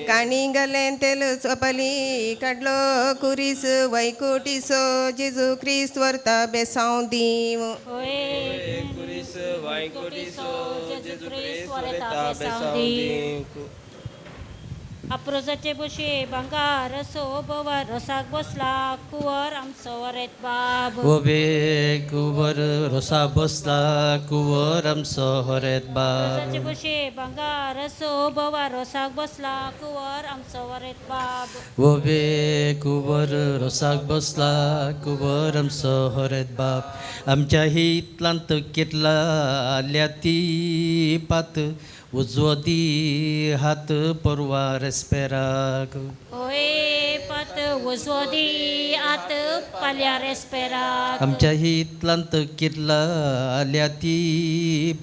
काणी गले तेल कपली काडलो कुरीस वैकुटीसो जेजू क्रिस्त वरता बेसाव दीव. अप्रोजाचे बशे भांगार असो बोवा रोसाक बसला कुवर आमचो वरेत बाब. ओबे कुवर रोसा बसला कुवर आमचो हरेत बाब. अप्रोजाचे बशे भांगार असो बोवा रोसाक बसला कुवर आमचो वरेत बाब. ओबे कुवर रोसाक बसला कुवर आमचो हरेत बाब. आमच्या हितलांत कितला आल्या ती पात उजवो दी हात परवा रेस्पेराक. ओए पात उजवो दी आत पाल्या रेस्पेराक. आमच्या हितलांत कितला आल्या ती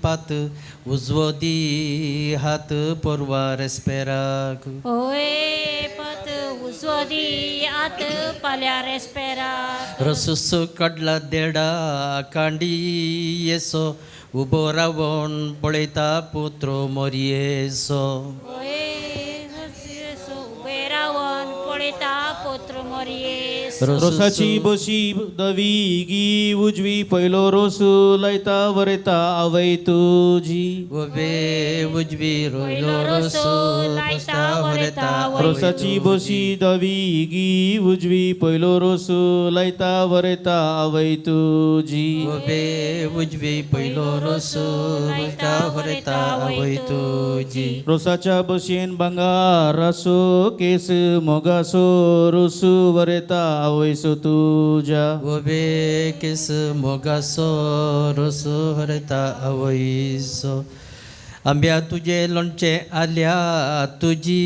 पात उजवो दी हात परवा रेस्पेराक. ओए पात उजवो दी आत पाल्या रेस्पेराक. रसूस काडला देडा कांडी येसो उबो रावून पळयता पुत्रो मोरयेसो. उबे रावन पळयता पुत्र मोरयेस. रोसाची बशी दवी उजवी पयलो रोसू लायता वरेता आवय तुजी. उबे उजवी रोसो लायता वरेता. रोसाची बशी दवी उजवी पयलो रोसू लायता वरेता आवय तुजी. उबे उजवी पयलो रोसो लायता वरेता आवय तुजी. रोसाच्या बशेन भांगार असो केस मोगासो रोसू वरेता आवयसो तुज्या. उबे केस मोगासो रोसो हरता आवयसो. आंब्या तुजे लोणचे आल्या तुजी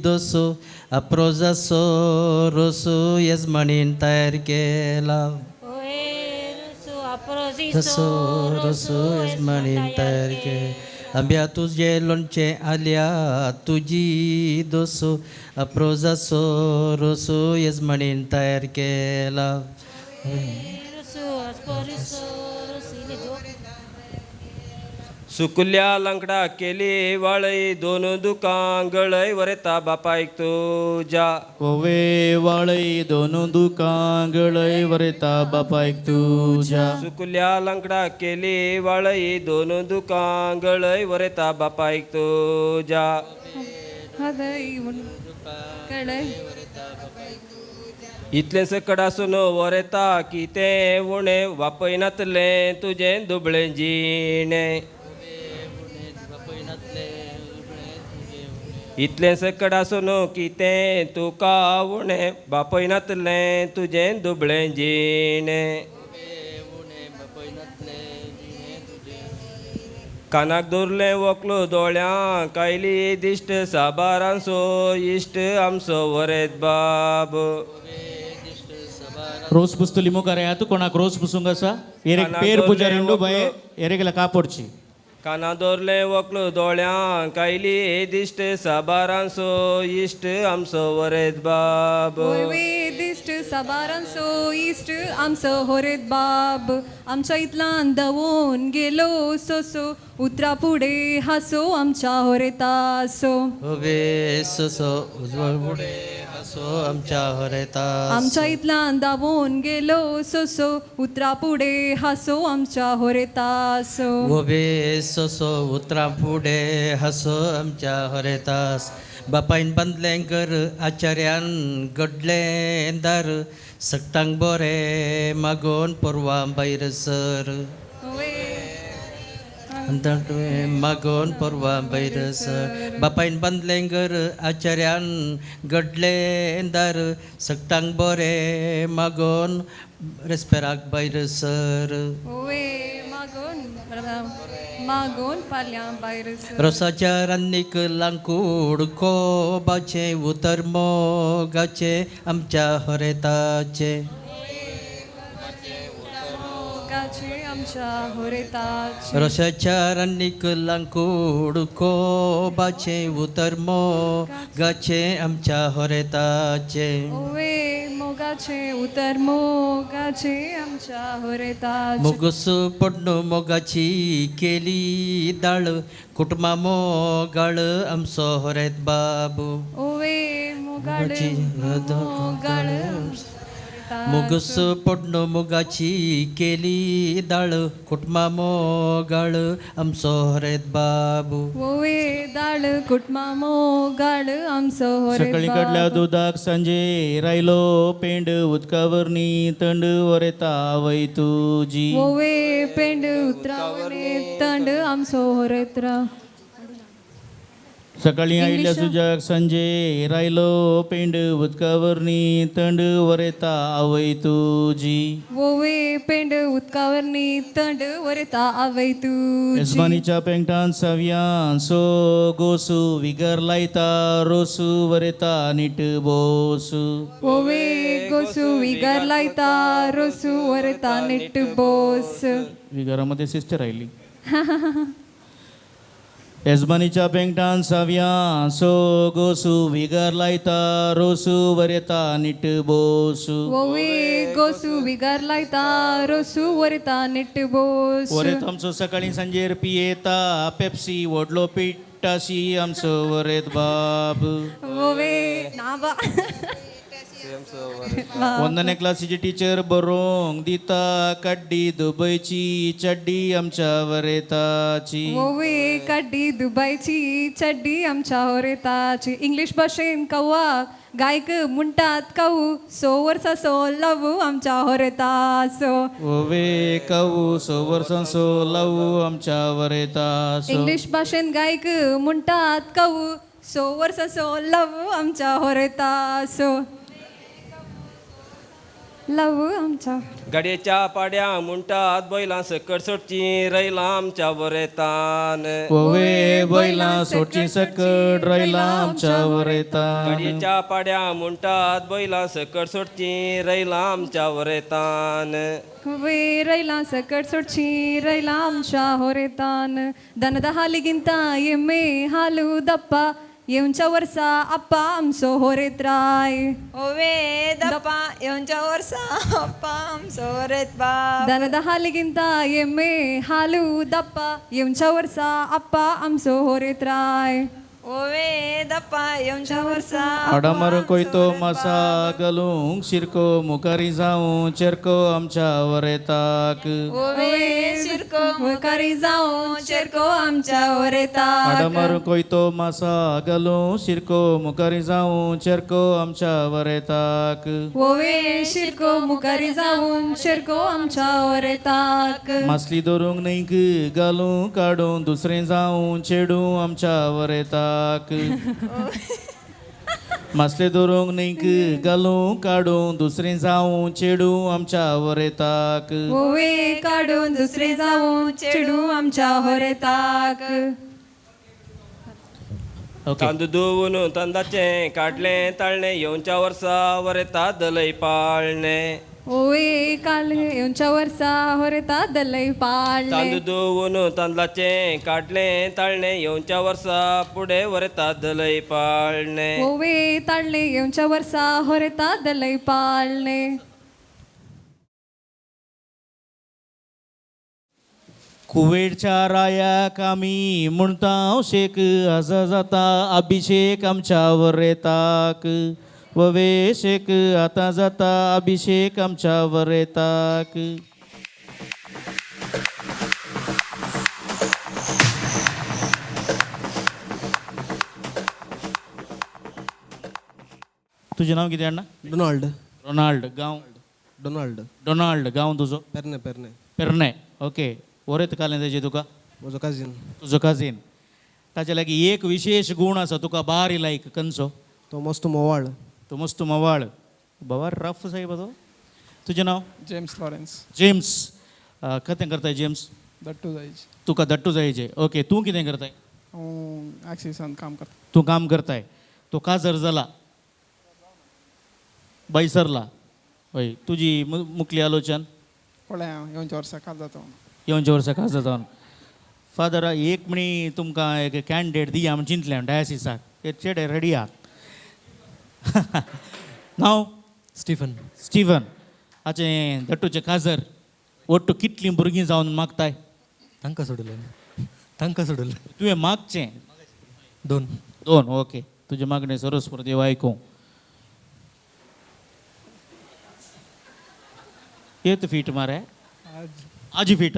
दोसो अप्रोजासो रोसू यजमानीन तयार केला रसो रसो यजमानीन तयार केला आंब्या तुझे लोणचे आल्या तुझी दोसो अप्रोजासो रोसू यजमानीन तयार केला सुकुल्या लंकडा केली वाळई दोन दुकान गळई वरता बापायक तुझ्या ओवे वाळई दोन दुकान गळई वरेता बापायक तुझ्या सुकुल्या लंकडा केली वाळई दोन दुकान गळई वरता बापायक तुझ्या इतले सकडासून वरता की ते उणे वापयनातले तुझे दुबळे जिणे इतले सकडासून की ते तुका उणे बापयनातले तुझे दुबळे जिणे कानाक दवरले वकलो दोळ्यांक कायली दिश्ट साबारांचो इश्ट आमचो वरेत बाब रोज पुस्तली मुखार तू कोणाक रोज पुसूंक आसा एरेक पेर पुजा रेंडू बाये एरेगला कापडची काना दवरले वकलो दोळ्यांक कायली दिश्ट साबारांचो इश्ट आमचो वरेत बाब दिष्ट साबारांचो इष्ट आमचो होरेत बाब आमच्या इतलान दवून गेलो सोसो उतरा पुढे हासो आमच्या होरेतासो होवे सोसो उजवळ पुढे हासो आमच्या होरेता आमच्या इतलान दावून गेलो सोसो उतरा पुढे हासो आमच्या होरेतासो होवे सोसो उतरा पुढे हासो आमच्या होरेतास बापायन बांदलें घर आचार्यान घडलें दार सक्तांक बरें मागोन पोरवां भायर सर मागोन पोरवां भायर सर बापायन बांदलें घर आचार्यान घडलें दार सक्तांक बरें मागोन रेस्पेराक भायर सर मागोन पाल्यां भायर रोसाच्या रान्नीक लांकूड कोबाचे उतर मोगाचे आमच्या होरेताचे आमच्या होरेताचे रोसाच्या रान्नीक लांकूड कोबाचे उतर मोगाचे आमच्या होरेताचे मोगाचे उतर मोगाचे आमच्या होरेताचे मोगस पडणो मोगाची केली दाळ कुटुंबा मोगाळ आमचो होरेत बाबू ओवे मोगाची मोगाळ मोगस पडणो मोगाची केली दाळ कुटुंबा मोगाळ आमचो होरेत बाबू ओवे दाळ कुटुंबा मोगाळ आमचो होरेत सकाळी कडल्या दुधाक सांजे रायलो पेंड उदकावरनी तंड वरेता वय तुजी ओवे पेंड उतरावणे तंड आमचो होरेत्रा सकाळी आयिल्ल्या सुजाक सांजे रायलो पेंड उदकावरनी तंड वरेता आवय तुजी ओवे पेंड उदकावरनी तंड वरेता आवय तुजी यजमानीच्या पेंगटान साव्यान सो गोसू विगर लायता रोसू वरेता नीट बोसू ओवे गोसू विगर लायता रोसू वरेता नीट बोस विगारामध्ये सिस्टर आयली यजमानीच्या पेंगटान साव्यान सो गोसू विगर लायता रोसू वरेता नीट बोसू ओवे गोसू विगर लायता रोसू वरेता नीट बोस वरेत आमचो सकाळी सांजेर पियेता पेप्सी व्हडलो पिट्टाशी आमचो वरेत बाब ओवे नाबा वंदने क्लासीची टीचर बरोंक दिता कड्डी दुबयची चड्डी आमच्या वरेताची ओवे कड्डी दुबयची चड्डी आमच्या होरेताची इंग्लिश भाशेन कव्वा गायक म्हणटात कऊ 100 वर्सां सो लवू आमच्या होरेतासो ओवे कऊ 100 वर्सां सो लवू आमच्या वरेतासो इंग्लिश भाशेन गायक म्हणटात कऊ 100 वर्सां सो लवू आमच्या होरेतासो लव आमच्या गाडयेच्या पाड्या म्हणटात बैलां सकट सोडची रैला आमच्या वरेतान ववे बैला सोडची सकट रैला आमच्या वरेतान गाडयेच्या पाड्या म्हणटात बैलां सकट सोडची रैला आमच्या वरेतान वे रैला सकट सोडची रैला आमच्या होरेतान दनद हालिगिंತ ಎಮ್ಮೆ ಹಾಲು ದಪ್ಪ येऊनच्या वर्सा अप्पा आमचो होरेत राय ओवे दप्पा येवच्या वर्सा अप्पा आमचो होरेत बाप दनद हालिगिंತ ಎಮ್ಮೆ ಹಾಲು ದಪ್ಪ येऊनच्या वर्सा अप्पा आमचो होरेत राय ओवे दप्पा येवच्या वर्सा आडामर कोयतो मासा गलूंक शिरको मुखारी जाऊं चेरको आमच्या वरेताक ओवे शिरको मुखारी जाऊं चेरको आमच्या होरेताक आडामर कोयतो मासा गलूंक शिरको मुखारी जाऊं चेरको आमच्या वरेताक ओवे शिरको मुखारी जाऊन शिरको आमच्या होरेताक मासली धरूंक न्हयक घालूं काडून दुसरें जाऊं चेडूं आमच्या वरेताक मासले धरूंक न्हयक घालूं काडून दुसरें जाऊं चेडूं आमच्या वरेताक ओवे काढून दुसरे जाऊन चेडू आमच्या होरेताक ओके तांदू धुवून तांदाचें काडलें ताळणें येवच्या वर्सा वरेता दलय पाळणे ओवे काल येऊनच्या वर्सा होरेता दलय पाळणे तांदू धुवून तांदळाचें काडलें ताळणें येवच्या वर्सा फुडें वरेता दलय पाळणे ओवे ताळणे येऊनच्या वर्सा होरेता दलय पाळणे कुवेडच्या रायाक आमी म्हणटा शेक आजा जाता अभिषेक आमच्या वरेताक ववे शेक आतां जाता अभिषेक आमच्या वरेताक तुजें नांव कितें अण्णा डोनाल्ड रोनाल्ड गांव डोनाल्ड डोनाल्ड गांव तुजो पेरने पेरने पेरणे ओके वरेत कालें तेजें तुका म्हजो काजीन तुजो काजीन ताचे लागीं एक विशेष गूण आसा तुका बारी लायक खंयचो तो मस्त मोवाळ तो मस्त मवाळ बाबा रफ साहेब तो तुजें नांव जेम्स लॉरेन्स जेम्स कितें करताय जेम्स दट्टू जायचे तुका दट्टू जायचे ओके तूं कितें करताय हांव एक्सिसान काम करता तूं काम करताय तो काजर जाला बैसरला हय तुजी मुखली आलोचन पळय येवच्या वर्सा काल जाता येवच्या वर्सा काजर जावन फादर एक म्हणी तुमकां एक कॅन्डिडेट दिया म्हण चिंतलें डायसिसाक ते चेडे रेडी आहात नांव स्टीफन स्टीवन हाचें दट्टूचें काजर ओट्टू कितलीं भुरगीं जावन मागताय तांकां सोडलें तुवें मागचें 2 ओके तुजे मागणें सरस्वती देव आयकूं येत फीट मरे आजी फीट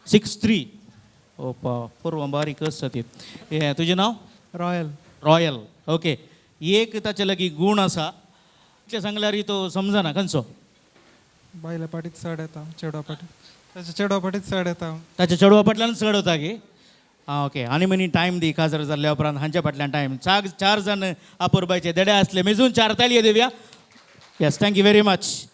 6'3" ओपा पूर्व बारीक आसता ती हे तुजें नांव रॉयल ओके एक ताचे लागीं गूण आसा इतलें सांगल्यार तो समजना खंयचो बायल्या पाटीत चड येता चेडवा पाटीत ताच्या चेडवा पाटीत चड येता ताच्या चेडवा फाटल्यान चड वता गे आं ओके आनी मनी टायम दी काजर जाल्ल्या उपरांत हांच्या फाटल्यान टायम 4 जाण आपुरबायचे देडे आसले मेजून 4 ताळयो दिवया येस थँक्यू व्हेरी मच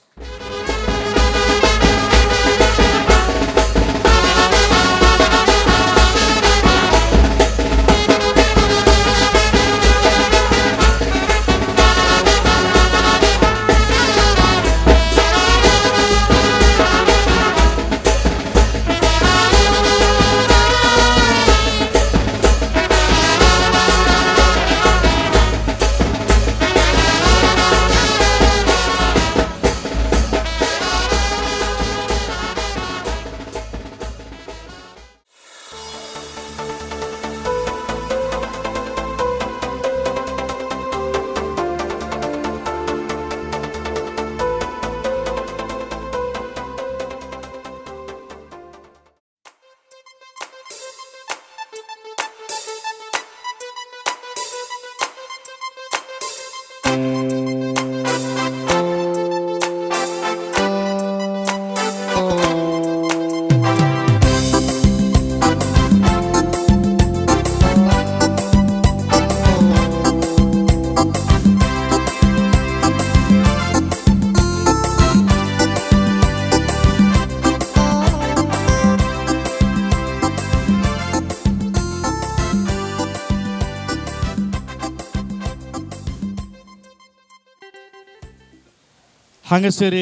हांगासर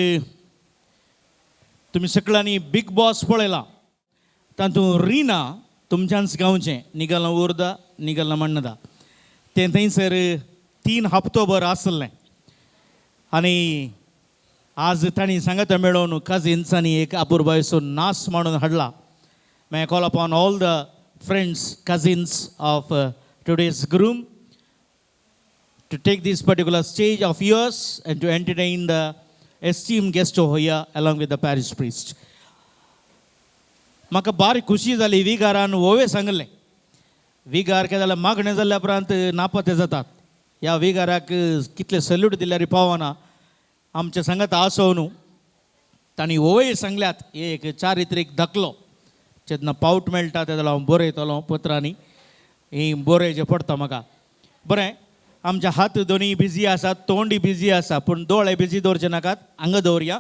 तुमी सकळांनी बिग बॉस पळयला तातूंत रिना तुमच्याच गांवचें निगलना उर्दा निगलना मण्णदा तें थंयसर 3 हप्तोभर आसलें आनी आज तांणी सांगता मेळोवन कजिन्सांनी एक अपुरबायसो नाच म्हणून हाडला. May I call upon all the friends cousins of today's groom to take this particular stage of yours and to entertain the esteemed guest over here along with the parish priest. म्हाका बारी खुशी जाली विगारान ओवे सांगलें विगार केलें जाल्यार मागणें जाल्ल्या उपरांत नापते जातात. ह्या विगाराक कितले सल्यूट दिल्यार पावना. आमचे सांगात आसो न्हू तांणी ओवे सांगल्यात एक चारित्रीक दाखलो जेन्ना पावट मेळटा तें जाल्यार हांव बरयतलों पत्रांनी ही बरयचें पडटा म्हाका. बरें आमचे हात दोनी बिजी आसात तोंडी बिजी आसा पूण दोळे बिजी दवरचे नाकात हांगा दवरया.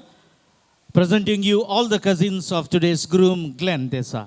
Presenting you all the cousins of today's groom Glen Desa.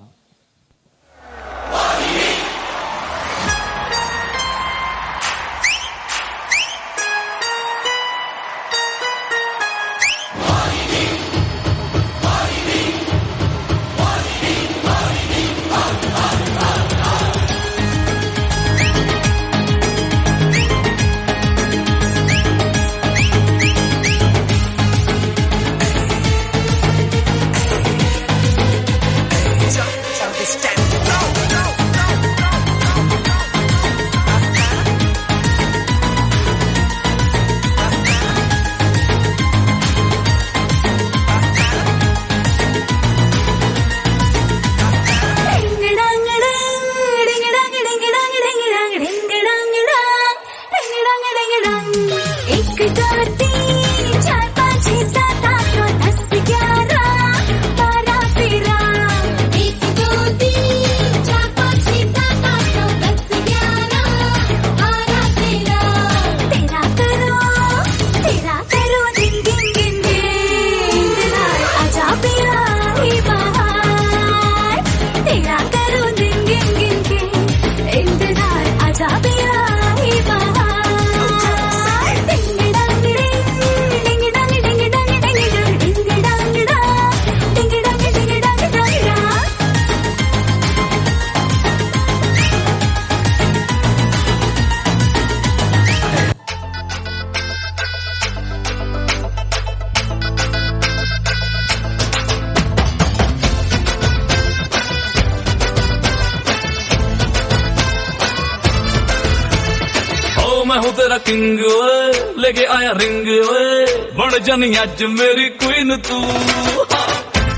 मैं हूँ तेरा किंग ओए लेके आया रिंग ओए बड़ जानी आज मेरी क्वीन तू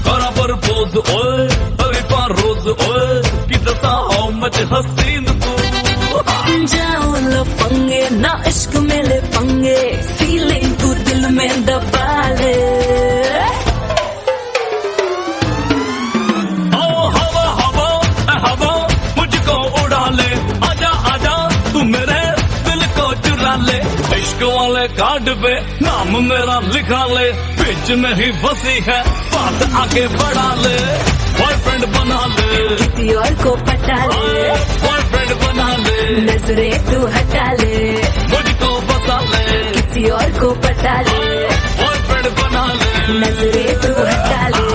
करा पर पोज ओए अभी पर रोज ओए कितना हाउ मच हसीन तू जाओ लो पंगे ना इश्क में ले पंगे फीलिंग तू दिल में दबा ले ओ हवा हवा हवा मुझको उड़ा ले आजा आजा तू मेरे ले इश्क वाले कार्ड पे नाम मेरा लिखा ले बीच में ही बसी है बात आगे बढ़ा ले बॉयफ्रेंड बना ले किसी और को पटा ले बॉयफ्रेंड बना ले नजरे तू हटा ले मुझको बसा ले किसी और को पटा ले बॉयफ्रेंड बना ले नजरे तू हटा ले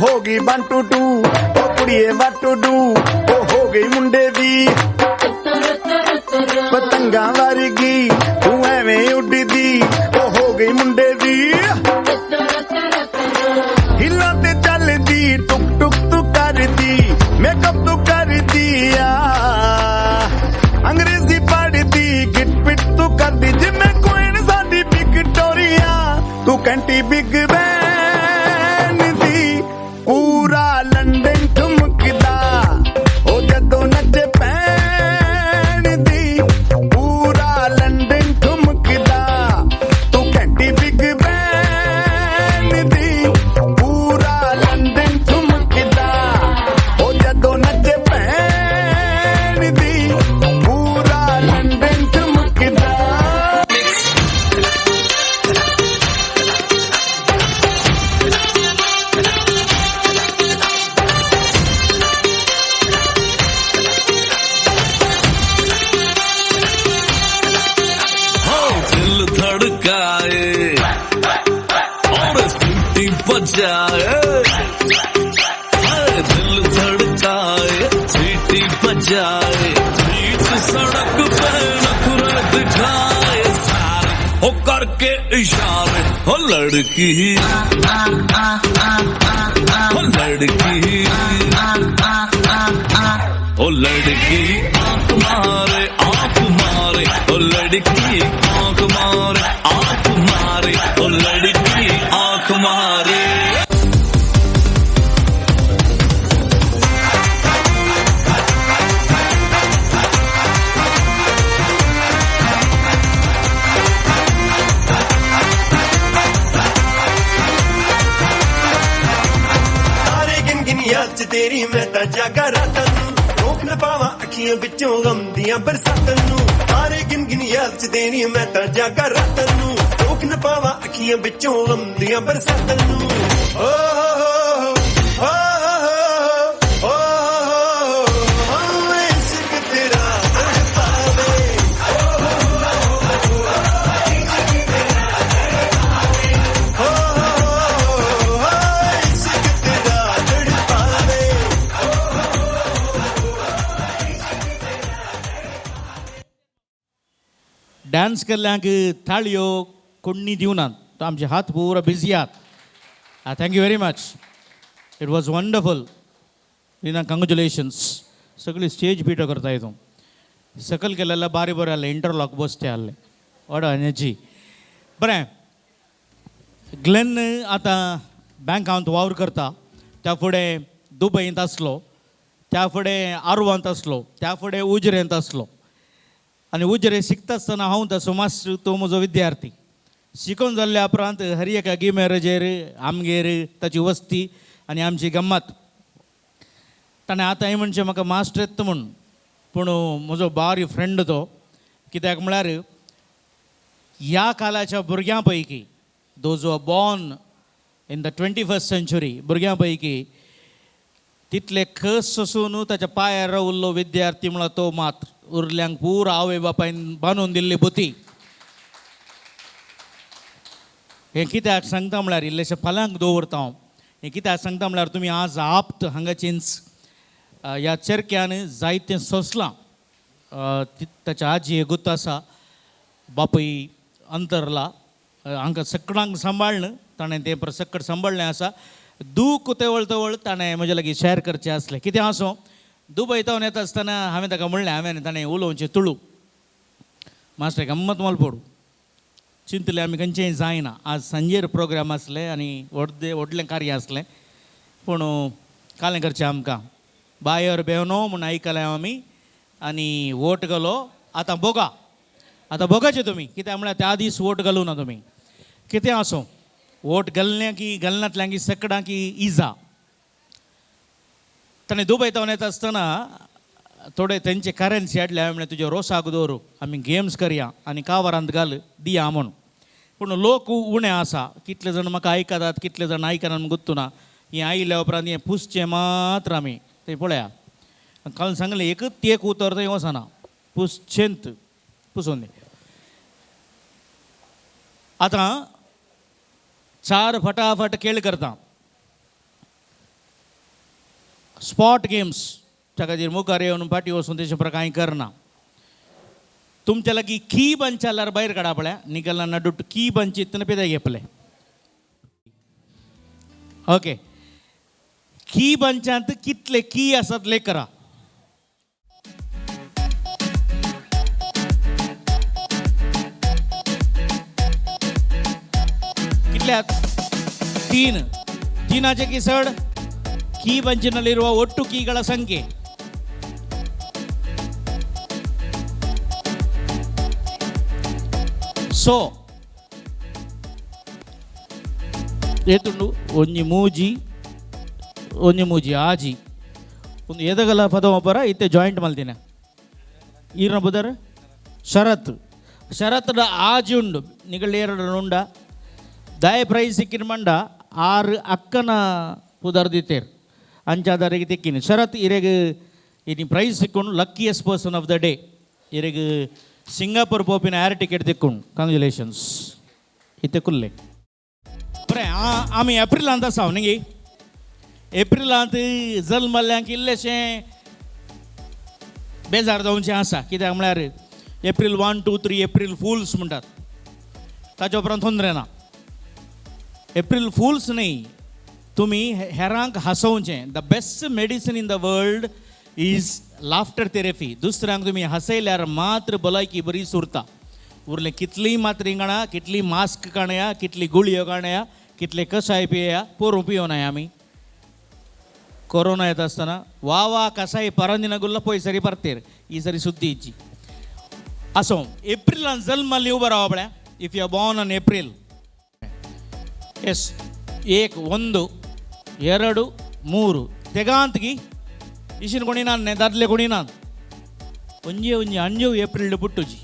होगी 1 2 2 ओ कुड़िए what to do ओ हो गई मुंडे दी पतंगा वर्गी तू एवें उड़दी ओ हो गई मुंडे दी हिला ते चलदी टुक टुक तू करदी मेकअप तू कर दिया अंग्रेजी पढ़दी गिट पिट तू कर दी जिम्मे क्वीन साडी विक्टोरिया तू कैंटी बिग बैन दी पूरा लंदन ठुमकदा ओ जदों नचे पैन दी पूरा लंदन ठुमकदा तू कैंटी बिग बैन दी पूरा लंदन ठुमकदा ओ जदों नचे पैन दी पूरा लंदन ठुमकदा हो लड़की हो लड़की ओ लड़की आंख मारे ओ लड़की आंख मारे ओ लड़की आंख मारे तारे गिन गिन याद च तेरी मैं तां जागा रातां नूं रोक न पावां अखियां विचों गम दियां बरसातां नूं तारे गिन गिन याद च तेरी मैं तां जागा रातां नूं रोक न पावां अखियां विचों गम दियां बरसातां नूं ओ ओ ओ ओ इश्क तेरा तड़पावे इश्क तेरा तड़पावे डान्स केल्ल्यांक थाळयो कोणी दिवनात तो आमचे हात पुरो बिझी आहात thank you very much it was wonderful Rina congratulations सगळी स्टेज पिटो करता येतो सकल केलेल्या बारी बरें आहले इंटरलॉक बसते आहले ऑर्ड एनर्जी बरें ग्लेन आतां बँकांत वावर करता त्या फुडें दुबयंत आसलो त्या फुडें आरवांत आसलो त्या फुडें उजरेंत आसलो आनी उजरे शिकता आसतना हांव ताचो मास्टर तो म्हजो विद्यार्थी शिकून जाल्ल्या उपरांत हर एका गिमेरेजेर आमगेर ताची वस्ती आनी आमची गम्मत ताणें आतां हें म्हणचें म्हाका मास्टर येता म्हूण पूण म्हजो बारी फ्रेंड तो कित्याक म्हळ्यार ह्या कालाच्या भुरग्यां पैकी those are born in the 21st century भुरग्यां पैकी तितले खस आसून ताच्या पांयार रावल्लो विद्यार्थी म्हळ्यार तो मात्र उरल्यांक पुरो आवय बापायन बांदून दिल्ली बुती हें कित्याक सांगता म्हळ्यार इल्लेशें फाल्यांक दवरता हांव हें कित्याक सांगता म्हळ्यार तुमी आज आप्त हांगाचींच ह्या चर्क्यान जायतें सोंसलां ताच्या आजी गुत्त आसा बापूय अंतरला हांकां सगळ्यांक सांबाळन ताणें तें सकट सांबाळलें आसा दूख तेवळ तेवळ ताणें म्हजे लागीं शॅर करचें आसलें कितें आसूं दुबय तावन येता आसतना हांवें ताका म्हणलें ताणें उलोवचें तुळू मास्टर गम्मत मोल पडू चिंतलें आमी खंयचेंय जायना आज सांजेर प्रोग्राम आसले आनी व्हडलें कार्य आसलें पूण कालें करचें आमकां बायर बेवनो म्हूण आयकलें आमी आनी वोट घालो आतां बोगाचें तुमी कित्याक म्हळ्यार त्या दीस वोट घालूं ना तुमी कितें आसूं वोट घालण्यां की घालनातल्यां की सकडां की इजा ताणें दुबय तावन येता आसतना थोडे तेंचे करन्सी हाडले हांवें म्हणलें तुजे रोसाक दवरूं आमी गेम्स करया आनी कावरांत घाल दिया म्हूण पूण लोक उणें आसा कितले जाण म्हाका आयकतात कितले जाण आयकनात गुत्तू ना हें आयिल्ल्या उपरांत हें पुसचें मात्र आमी तें पळया काल सांगलें एकच ती एक उतर थंय वचना पुसचेंत पुसून दी आतां 4 फटाफट खेळ करता स्पॉट गेम्स त्या खातीर मुखार येवन फाटी वचून तेचे प्रकार कांय करना तुमच्या लागीं की बंच जाल्यार भायर काडा पळया निकलना नडूट की बंच इतने पेदा घेतले ओके की बंचांत कितले की आसात लेख करा कितल्यात 3 तीनाचे किसड ಕೀ ಬಂಚಿನಲ್ಲಿರುವ ಒಟ್ಟು ಕೀಗಳ ಸಂಖ್ಯೆ ಸೊ ಏತುಂಡು ಒಂಜಿ ಮೂಜಿ ಆಜಿ ಒಂದು ಎದಗಲ ಪದ ಒಬ್ಬರ ಇತ್ತೆ ಜಾಯಿಂಟ್ ಮಲ್ತಿನ ಈರ್ನ ಬುದರ್ ಶರತ್ ಆಜಿ ಉಂಡು ನಿಗಳೆರಡು ಉಂಡ ದಾಯ ಪ್ರೈಸ್ ಸಿಕ್ಕಿನ ಮಂಡ 6 ಅಕ್ಕನ ಪುದರ್ದಿತ್ತೇರು ಅಂಚಾದಾರಿಗೆ ತೆಕ್ಕಿನಿ ಶರತ್ ಇರೆಗೆ ಇನಿ ಪ್ರೈಸ್ ಸಿಕ್ಕೊಂಡು luckiest person of the day ಇರೆಗೆ ಸಿಂಗಾಪುರ್ ಪೋಪಿನ ಏರ್ ಟಿಕೆಟ್ ತೆಕ್ಕೊಂಡು ಕಾಂಗ್ರ್ಯಾಚುಲೇಷನ್ಸ್ ಇತ್ತೆ ಕುಲ್ಲೆ बरें आमी एप्रिलांत आसा न्ही एप्रिलांत जल्म मारल्यांक इल्लेशें बेजार जावचें आसा कित्याक म्हळ्यार एप्रील 1, 2, 3 एप्रील फुल्स म्हणटात ताचे उपरांत तोंदरें ना एप्रिल फूल्स न्ही, तुम्ही हेरांक हसोवचें. The best medicine in the world is laughter therapy. दुसऱ्यांक तुम्ही हसयल्यार मात्र भलायकी बरी सुरता. उरलें कितलीय मात्री गाणा, कितली मास्क काणया, कितली गुळयो काणया, कितले कसाय पिया, पोरूं पियो नाय आमी. ಕೊರೋನಾ येतासतना वा वा कसाय ಪರಂದಿನಗುಲ್ಲ ಪೋಯ್ ಸರಿ ಬರ್ತೀರಿ ಈ ಸರಿ ಸುದ್ದಿ ಇಜ್ಜಿ असो एप्रिल जल्मಲ್ಲಿ ನೀವು ಬರವಬಳೆ. If you are born on April ಎಸ್ 1 2 3 ತೆಗಾಂತ್ಗಿ ಇಶಿನ ಕೊಣಿ ನಾನು ದರ್ಲೆ ಕೊಣಿ ನಾನು ಒಂಜಿ ಒಂಜಿ ಅಂಜು ಏಪ್ರಿಲ್ ಪುಟ್ಟುಜಿ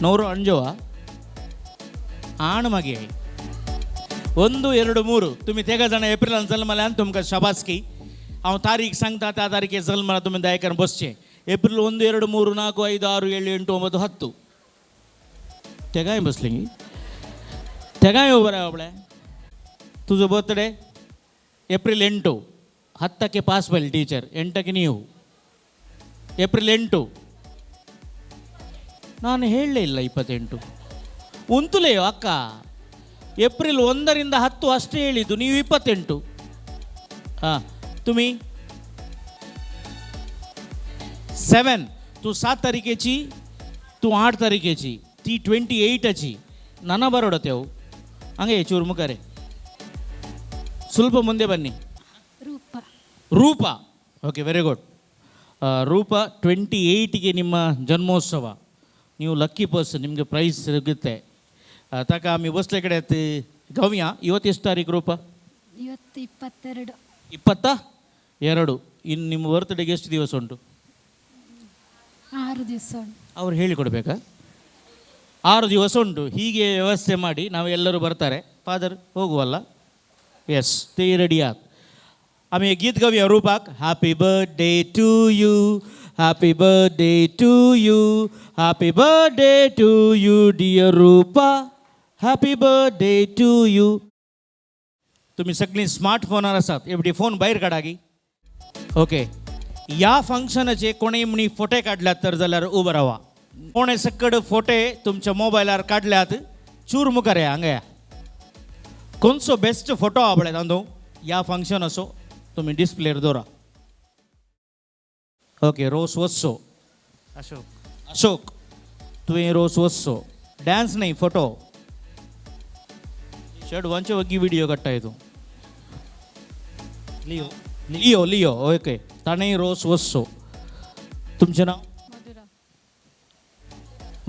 ನೂರು ಅಂಜುವ ಆಣ ಮಗೆ 1 2 3 तुम्ही तेगा जाण एप्रिलान जल्मल्या आनी तुमकां शाबासकी. हांव तारीख सांगता त्या तारीखे जल्मला तुमी दयेकन बसचें. एप्रिल 1 2 3 4 5 6 7 8 9 10 तेगाय बसले गी तेगाय बरें आपणे. तुजो बर्थडे एप्रिल 8 10ಕ್ಕೆ ಪಾಸ್ ಬಲ್ ಟೀಚರ್ 8ಕ್ಕೆ ನೀವು ಏಪ್ರಿಲ್ 8 ನಾನು ಹೇಳಲೇ ಇಲ್ಲ 28 ಉಂತುಲೆಯೋ ಅಕ್ಕ. एप्रिल 1 ರಿಂದ 10 ಅಷ್ಟೇ ಹೇಳಿದ್ದು, ನೀವು 28. हां तुम्ही 7 तू 7 तारखेची, तू 8 तारखेची, ती 28ची ನನ್ನ ಬರೋಡತೆವು ಹಂಗೆ ಚೂರು ಮುಖರೆ ಸ್ವಲ್ಪ ಮುಂದೆ ಬನ್ನಿ. ರೂಪ ಓಕೆ ವೆರಿ ಗುಡ್. ರೂಪ 28ಗೆ ನಿಮ್ಮ ಜನ್ಮೋತ್ಸವ. ನೀವು ಲಕ್ಕಿ ಪರ್ಸನ್, ನಿಮಗೆ ಪ್ರೈಸ್ ಸಿಗುತ್ತೆ. ताका आम्ही बसले कಡೆ गव्या. ಇವತ್ತು ಎಷ್ಟು ತಾರೀಕು ರೂಪ? ಇವತ್ತು 22. 22. ಇನ್ನು ನಿಮ್ಮ ಬರ್ತ್ಡೇಗೆ ಎಷ್ಟು ದಿವಸ ಉಂಟು? 6 ದಿವಸ ಉಂಟು. ಅವ್ರು ಹೇಳಿಕೊಡ್ಬೇಕಾ? 6 ದಿವಸ ಉಂಟು. ಹೀಗೆ ವ್ಯವಸ್ಥೆ ಮಾಡಿ ನಾವೆಲ್ಲರೂ ಬರ್ತಾರೆ. ಫಾದರ್ ಹೋಗುವಲ್ಲ? ಎಸ್ ते रेडी आहात. आम्ही एक गीत गाऊया रूपाक. Happy birthday to you, happy birthday to you, happy birthday to you dear Rupa, happy birthday to you. तुम्ही सगळी स्मार्टफोनार आसात, एवढी फोन भायर काडागी. ओके, या फंक्शनाचे कोणी म्हणी फोटे काढल्यात तर जाल्यार उबं रावा. कोणे सकड फोटे तुमच्या मोबायलार काढल्यात चूर मुखार या हांगा. कोणसो बेस्ट फोटो आवडले तांदू या फंक्शन असो तुम्ही डिस्प्लेर दवरा. ओके, रोस वचो. अशोक तुवें रोस वचो. डान्स नाही, फोटो. शेडवांचे वगी व्हिडिओ काडटाय तूं. लियो ओके. ताणें रोस वचो. तुमचें नाव?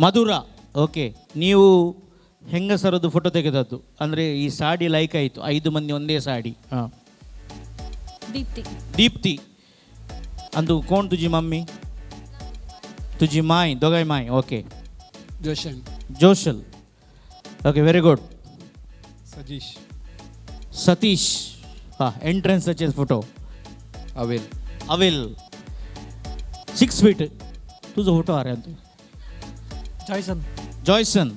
ಮಧುರಾ. ಓಕೆ, ನೀವು ಹೆಂಗಸರದ್ದು ಫೋಟೋ ತೆಗೆದದ್ದು ಅಂದರೆ ಈ ಸಾಡಿ ಲೈಕ್ ಆಯಿತು. 5 ಮಂದಿ ಒಂದೇ ಸಾಡಿ. ಹಾಂ, दीप्ती. अंदू कोण तुझी मम्मी? तुझी माय, दोगाय माय. Okay, Joshal. Okay very good. Satish. हां, एंट्रन्सचे फोटो. अविल 6 फीट. तुझो फोटो आ रे तू? Joyson.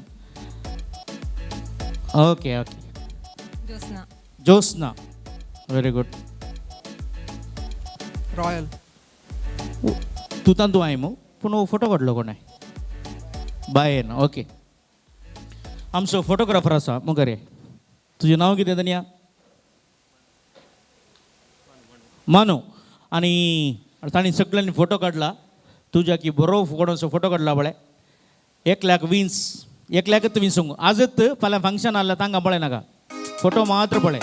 Okay. Josna. Very good. Royal. तू तांदू आहे मग पूण फोटो काडलो कोणे? बायेन. ओके, आमचो फोटोग्राफर आसा मुखारे. तुजें नांव कितें धन्या? मानू. आनी ताणी सगळ्यांनी फोटो काडला. तुज्या की बरो कोणाचो फोटो काडला बळे. 1 लाख विन्स. 1 लाख तुम्ही सांगू आजच. फाल्यां फंक्शन आसल्यार तांकां पळय नाका, फोटो मात्र पळय.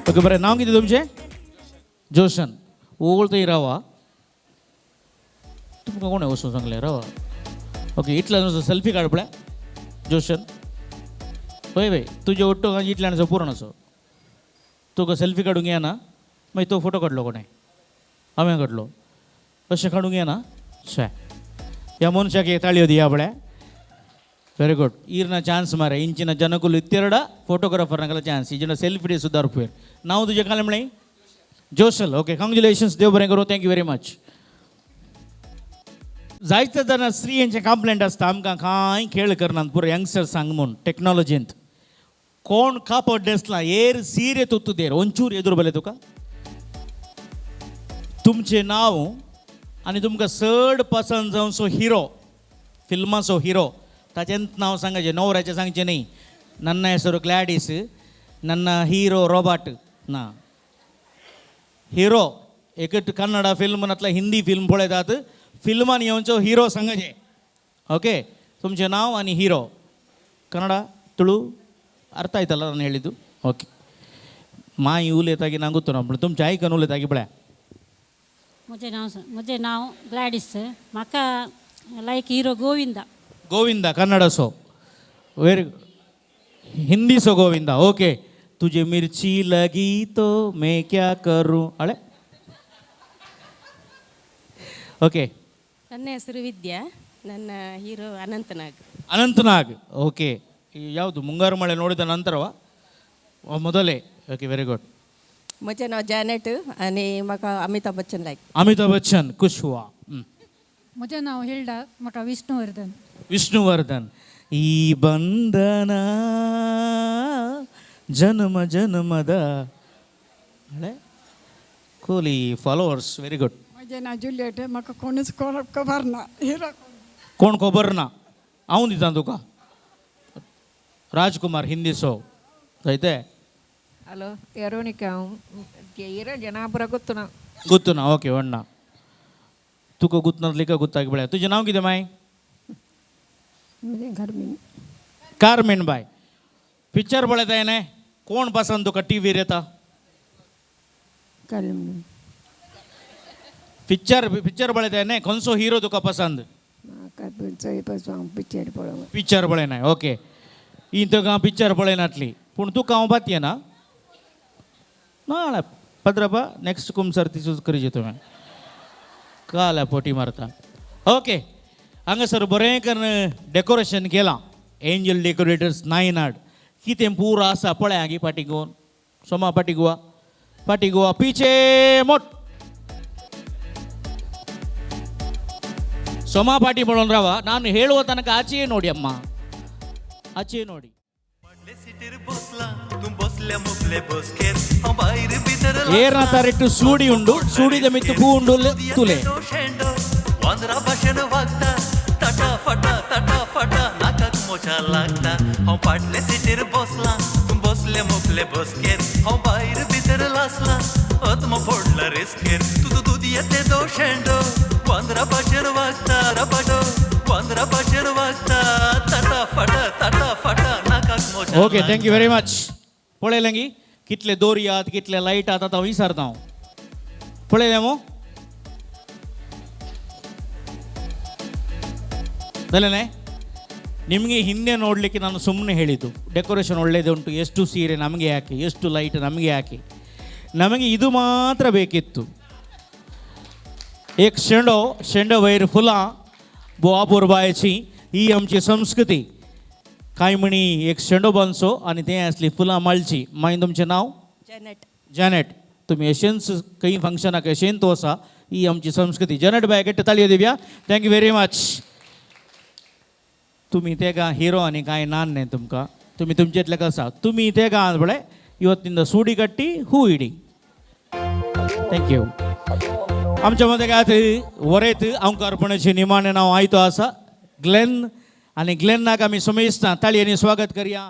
ओके बरें. नाव कितें तुमचें? जोशन. ओळखतय रावा. तुमकां कोणें वचून सांगलें रावा? ओके, इतल्यान सेल्फी काड पळय जोशन. पळय तुजे ओट्टो इतल्यान पुरण असो. तुका सेल्फी काडूंक येना, मागीर तो फोटो काडलो कोणें? हांवें काडलो. अशें काडूंक येना? शे या ಮನುಷ್ಯಗೆ ತಾಳಿಯೋದು ಯಾವಳೆ ವೆರಿ ಗುಡ್ ಈರ್ನ ಚಾನ್ಸ್ ಮಾರೆ ಇಂಚಿನ ಜನಕುಲು ಇತ್ತೆರಡ ಫೋಟೋಗ್ರಾಫರ್ನಗಲ ಚಾನ್ಸ್ ಈಜಿನ ಸೆಲ್ಫಿ ಡೇ ಸುಧಾರ್ಪುವೇರ್ ನಾವು ತುಜೆ ಕಾಲಮಣಿ जोशल ओके कॉंग्रॅच्युलेशन्स देव बरें करूं थँक्यू वेरी मच जायते जाणां स्त्रियांचे कंप्लेंट आसता आमकां कांय खेळ करनात पुरो यंगस्टर्सांक म्हूण टॅक्नॉलॉजींत कोण कापड न्हेसला एर सीरे तुत्तू देर ಒಂಚೂರು ಎದುರು बले तुका तुमचें नांव आनी तुमकां चड पसंद जावचो हिरो फिल्माचो हिरो ताचें नांव सांगाचें न्हवऱ्याचें सांगचें न्ही ನನ್ನ ಹೆಸರು ಗ್ಲಾಡಿಸ್ ನನ್ನ ಹೀರೋ रोबोट ना हिरो एक कन्नड फिल्मांतला हिंदी फिल्म पळयतात फिल्मान येवचो हिरो सांगाचे ओके तुमचें नांव आनी हिरो कन्नड तुळू अर्थ आयतलो ನಾನು ಹೇಳಿದ್ದು ओके माई उलयतागी ना ಗೊತ್ತು पूण तुमच्या आयकन उलयतागी पळय म्हजें नांव ग्लॅडिस म्हाका like hero Govinda Kannada so very Hindi so Govinda okay तुझे मिर्ची लगी तो मैं क्या करूं अळे ओके ನನ್ನ ಹೆಸರು ವಿದ್ಯಾ ನನ್ನ ಹೀರೋ ಅನಂತನಾಗ್ ಓಕೆ ಯಾವುದು ಮುಂಗಾರು ಮಳೆ ನೋಡಿದ ನಂತರವಾ ಮೊದಲೇ ಓಕೆ ವೆರಿ ಗುಡ್ म्हजें नांव जॅनेट आनी म्हाका अमिताभ बच्चन लायक अमिताभ बच्चन खुश हुआ म्हजें नांव हिल्डा म्हाका विष्णुवर्धन ಈ ಬಂಧನ जन्म जन्मद अळे कोहली फॉलोअर्स वेरी गुड म्हजें नांव जुलियट म्हाका कोणूच खबर ना हिरो कोण खबर ना हांव दिता तुका राजकुमार हिंदी सो जायते हॅलो एरोनिका हिरो जनापुರ ಗೊತ್ತು ನಾ ಓಕೆ ಒಣ್ಣ तुका गुतनातलिका गुत्ताक बेळ्या तुजें नांव कितें माय कार्मेन बाय पिक्चर पळयता येणे कोण पसंद तुका टीव्हीर येता पिक्चर पळयता येणे खंयचो हिरो तुका पसंद पिक्चर पळयनाय ओके ही तुका पिक्चर पळयनातली पूण तुका हांव बातये ना नाळ्या पद्रपा नेक्स्ट कुमसर तिसूच करीचे तुवें काल्या पोटी मारता ओके हांगासर बरें करून डेकोरेशन केलां एंजल डेकोरेटर्स नायनाड कितें पूर आसा पळय हांगी फाटीं गोवन सोमा फाटीं गोवा पीछे मोट सोमा फाटी म्हणून रावा ನಾನು ಹೇಳುವ ತನಕ ಆಚೆಯೇ ನೋಡಿ ಅಮ್ಮ ಆಚೆಯೇ ನೋಡಿ ಏರ್ನ ರೆಟ್ಟು ಸೂಡಿ ಉಂಡು ಸೂಡಿದ ಮಿತ್ತು ಪೂ ಉಂಡು ತುಲೆ वांद्रा भाशेन वागता तटा फटा नाकाक मोचा लागता हांव फाटले सिटीर बसला बसले मोकले बसकेर हांव भायर भितर लासला अत्म फोडला रेस्केर तुजो दूद येते दो शेंडो वांद्रा भाशेन वागता वांद्रा भाशेन वागता तटा फटा नाकाक मोचा ओके थँक्यू व्हेरी मच पळयलें कितले दोरयात कितले लायट आतां हांव विसरता हांव पळयलें मो ಅಲ್ಲೇ ನಿಮಗೆ ಹಿಂದೆ ನೋಡಲಿಕ್ಕೆ ನಾನು ಸುಮ್ಮನೆ ಹೇಳಿದ್ದು ಡೆಕೋರೇಷನ್ ಒಳ್ಳೆಯದು ಉಂಟು ಎಷ್ಟು ಸೀರೆ ನಮಗೆ ಯಾಕೆ ಎಷ್ಟು ಲೈಟ್ ನಮಗೆ ಯಾಕೆ ನಮಗೆ ಇದು ಮಾತ್ರ ಬೇಕಿತ್ತು एक शेंडो वयर फुलां बोवा बोरबायची ही आमची संस्कृती कांय म्हणी एक शेंडो बांदचो आनी तें आसली फुलां माळची मागीर तुमचें नांव जॅनेट तुमी अशेंच खंय फंक्शनाक अशेंच वसा ही आमची संस्कृती जॅनेट बाय गट्ट ताळयो दिवया थँक्यू वेरी मच तुम्ही तेगा हिरो आनी कांय नान न्ही तुमकां तुमी तुमचेतले कसा तुमी तेगा पळय ಇವತ್ತಿಂದ सूडी कट्टी हू इडी थँक्यू आमच्या मध्ये काय वरेत अंकारपणाचे निमाणे नाव आयतो आसा ग्लेन आनी ग्लेनाक आमी समेस्ता ताळयांनी स्वागत करया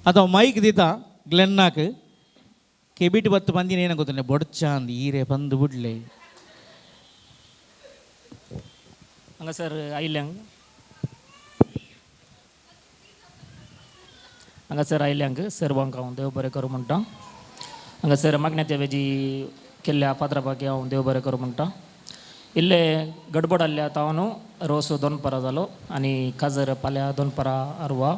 आतां माईक दिता ग्लेनाक केबीट बत्त पंदी ಏನ ಗೊತ್ತನೆ ಬೊಡ್ಚಾಂದ್ ಈರೆ ಬಂದು ಬಿಡ್ಲೆ ಹಂಗ ಸರ್ ಐಲ್ಯಾಂಗ್ हांगासर आयल्यांक सर्वांक हांव देव बरें करूं म्हणटा हांगासर मागण्याच्या वेजी केल्ल्या पात्रापाकी हांव देव बरें करूं म्हणटा इल्ले गडबड आसल्या आतां हांव न्हू रोस 2 परां जालो आनी काजर फाल्यां 2 परां आरवा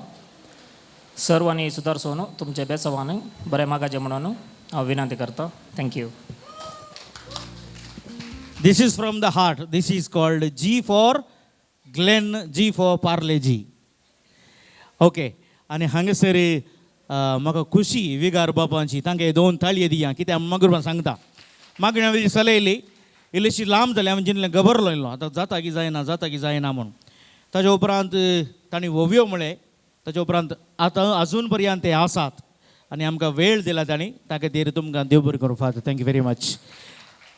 सर्वांनी सुदारसो न्हू तुमचे बेसवान बरें मागाचें म्हणून हांव विनंती करता. Thank you. This is from the heart. This is called G for Glen, G for Parle-G. Okay. आणि हांगासर म्हाका खुशी विगार बापांची तांकां हे 2 ताळये दिया कित्याक मागीर सांगता मागणी हांवें दिसाले येयली इल्लीशी लांब जाली हांवें जितलें गबरलो येयलो आतां जाता की जायना म्हणून. ताजे उपरांत तांणी वोव्यो म्हळें ताजे उपरांत आतां अजून पर्यंत ते आसात आनी आमकां वेळ दिला तांणी त्या खातीर तुमकां देव बरें करूं फादर. Thank you very much.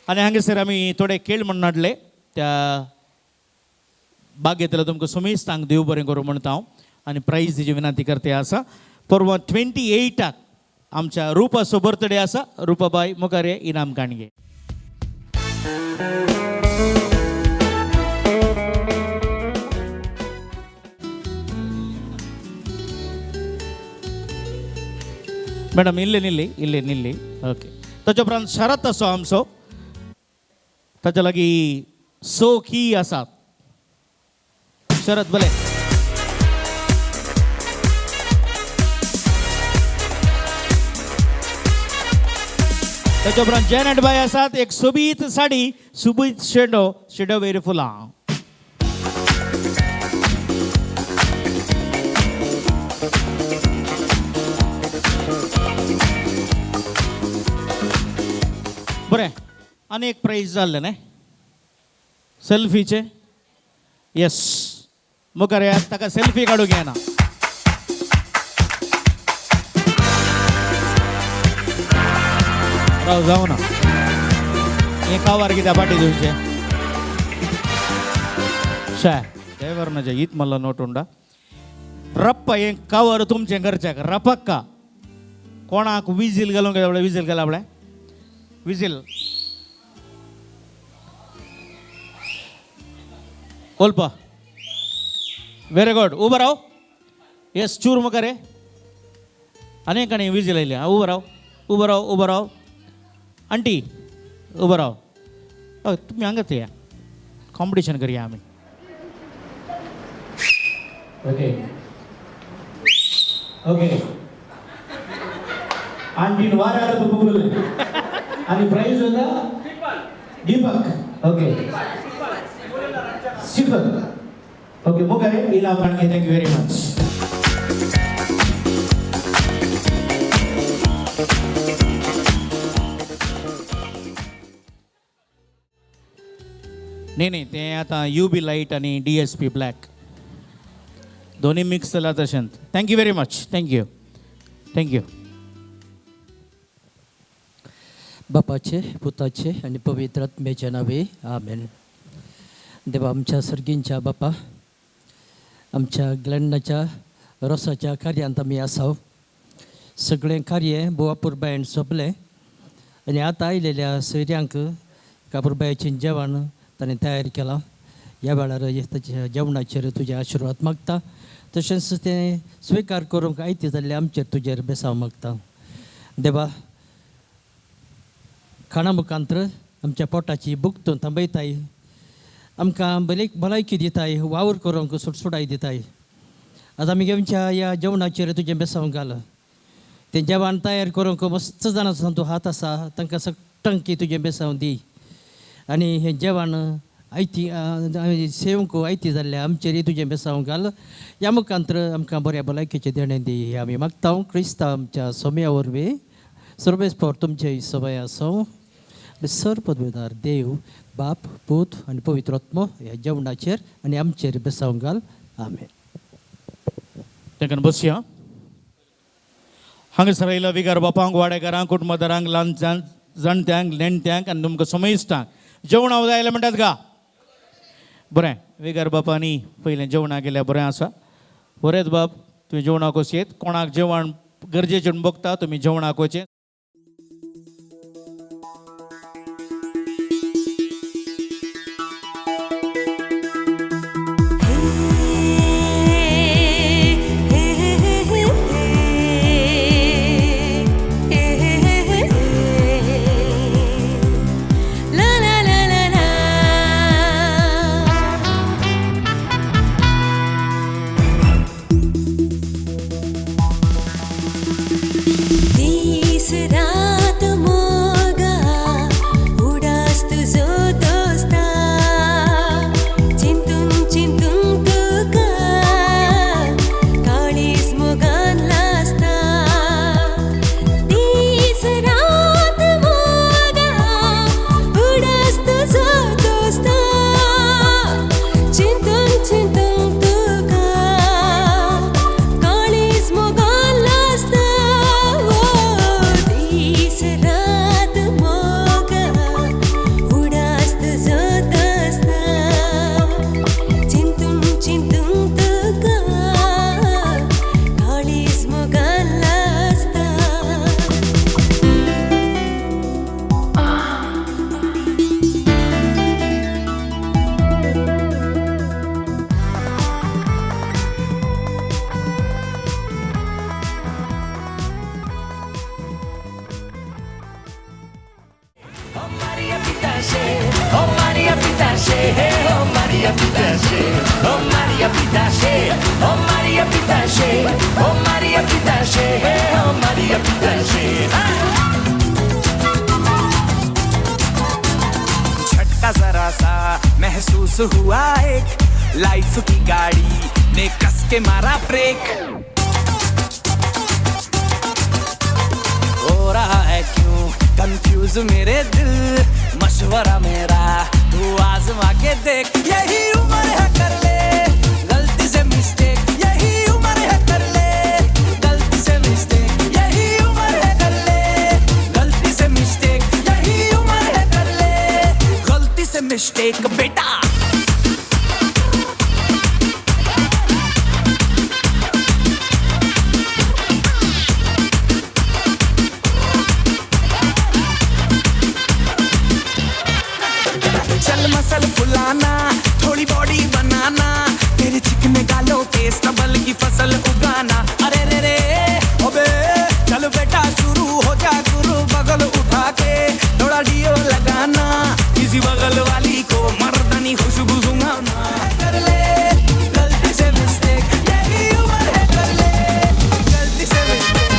आनी हांगासर आमी थोडे खेळ म्हणून हाडले त्या बागेंतलो तुमकां सुमेस्तांक देव बरें करूं म्हणटा हांव आनी प्रायज दिवची विनंती करते आसा. परवा 28 आमच्या रुपाचो बर्थडे आसा. रुपाबाई मुखार इनाम काणगे. मॅडम इल्ले निल्ली. ओके. ताचे उपरांत शरत आसा आमचो ताच्या लागीं सोखी आसात. शरत बले. ताच्या उपरांत जॅनेट बाय आसात. एक सोबीत साडी सोबीत शेडो वयर फुलां. बरें. आनी एक प्राइज जाल्लें न्ही सेल्फीचे. येस मुखार येयात ताका सेल्फी काडूंक येना. राव जावना हें कावार कित्या पाटी दिवचें शे ड्रायव्हरनाचे हीत मल्ला नोट उंडा रप्प हें कावर तुमचें घरच्याक रपक्का कोणाक विजील घालूंक येता विजील घाला आपल्या विजील कोलपा व्हेरी गुड. उबो राव. येस चूर मुखार रे आनी आनी विजील आयली. उबो राव आंटी उबो राव. तुमी हांगाच या कॉम्पिटिशन करया आमी. Okay okay. आंटीन वाऱ्यार बघून आणि प्राइज होता दीपक. ओके सिफर. ओके मुखार इनाम काणगे. Thank you very much. नाही ते आता UB लाईट आणि DSP ब्लॅक दोन्ही मिक्स जाला तशेंत. Thank you very much. थँक्यू. बापाचे पुताचे आणि पवित्र आत्म्याच्या नावे आमेन. देवा आमच्या सर्गींच्या बापा आमच्या ग्लॅन्नाच्या रोसाच्या कार्यांत आमी आसाव. सगळें कार्य बुवापूरबायन सोंपलें आनी आतां आयलेल्या सोयऱ्यांक कापूरबायेचें जेवण ताणें तयार केलां. ह्या वेळार ताच्या जेवणाचेर तुजे आशिर्वाद मागता. तशेंच तें स्विकार करूंक आयती जाल्यार आमचेर तुजेर बेसांव मागता. देवा खाणा मुखांतर आमच्या पोटाची भूक तूं थांबयताय. आमकां भलायकी दिताय. वावर करूंक सुटसुटाय दिताय. आतां आमी आमच्या ह्या जेवणाचेर तुजें बेसांव घाल. तें जेवण तयार करूंक मस्त जाणां तूं हात आसा तांकां सट्टंकी तुजें बेसांव दी. आनी हें जेवण आयती सेवंक आयती जाल्यार आमचेर तुजें बेसांव घाल. ह्या मुखांतर आमकां बऱ्या भलायकेचें देणें दी हें आमी मागता. क्रिस्तांव आमच्या सोम्या वरवीं सर्वेस्पर तुमचे सवय आसूं. सर पदवीदार देव बाप पूत आनी पवित्र आत्मो ह्या जेवणाचेर आनी आमचेर बेसांव घाल. आमेन. तेका बसया. हांगासर आयिल्ल्या विगार बापांक वाडेकारांक कुटुंबदारांक ल्हान जाणट्यांक नेणट्यांक आनी तुमकां समेस्तांक जेवण जाय म्हणटात गा. बरें विगार बापांनी पयलें जेवणाक गेल्यार बरें आसा. बरेंच बाब तुवें जेवणाक वचयत. कोणाक जेवण गरजेचें बघता तुमी जेवणाक वचें. This oh Maria Pitache, oh Maria Pitache, oh Maria Pitache, oh Maria Pitache. झटका जरा सा महसूस हुआ एक, लाइफ की गाड़ी ने कस के मारा ब्रेक। हो रहा है क्यों कंफ्यूज मेरे दिल, मशवरा मेरा तू आजमा के देख। यही उम्र है कर ले गलती से मिस्टेक, यही उम्र है कर ले गलती से मिस्टेक, यही उम्र है कर ले गलती से मिस्टेक, यही उम्र है कर ले गलती से मिस्टेक बेटा। चल मसल फुलाना, थोड़ी बॉडी बनाना, तेरे चिकने गालों पे स्टबल की फसल उगाना। अरे रे रे अबे चल बेटा शुरू हो जा गुरु, बगल उठा के थोड़ा डियो लगाना, किसी बगल वाली को मर्दानी खुशबू सुंघाना। कर ले गलती से मिस्टेक, यही उम्र है कर ले गलती से mistake.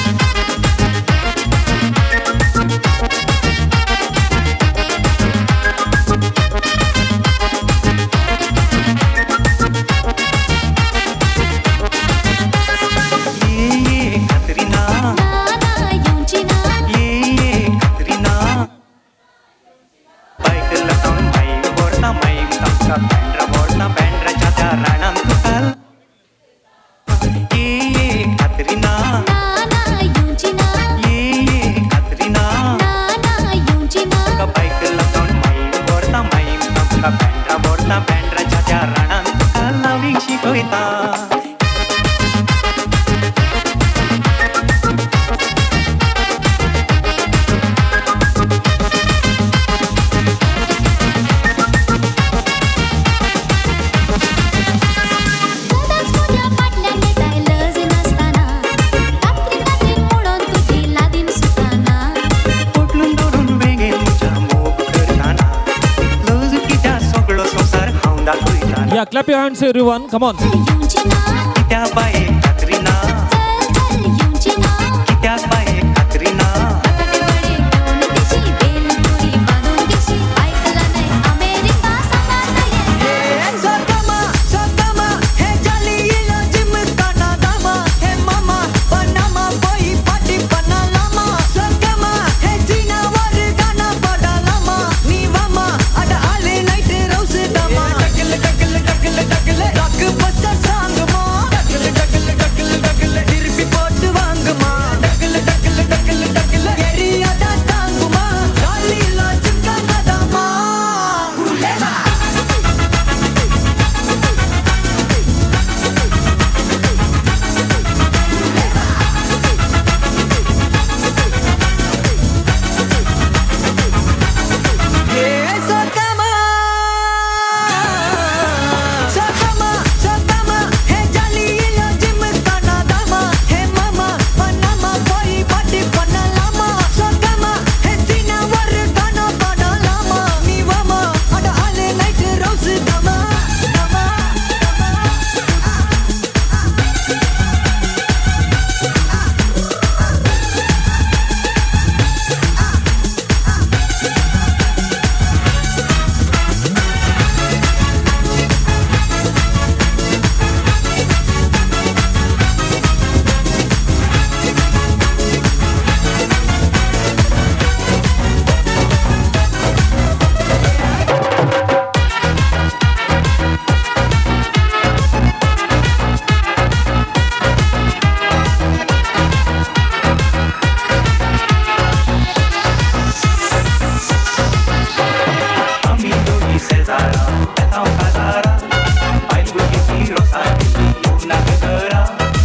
Yeah, clap your hands everyone, come on. क्या बाए कतरीना, क्या बाए कतरीना।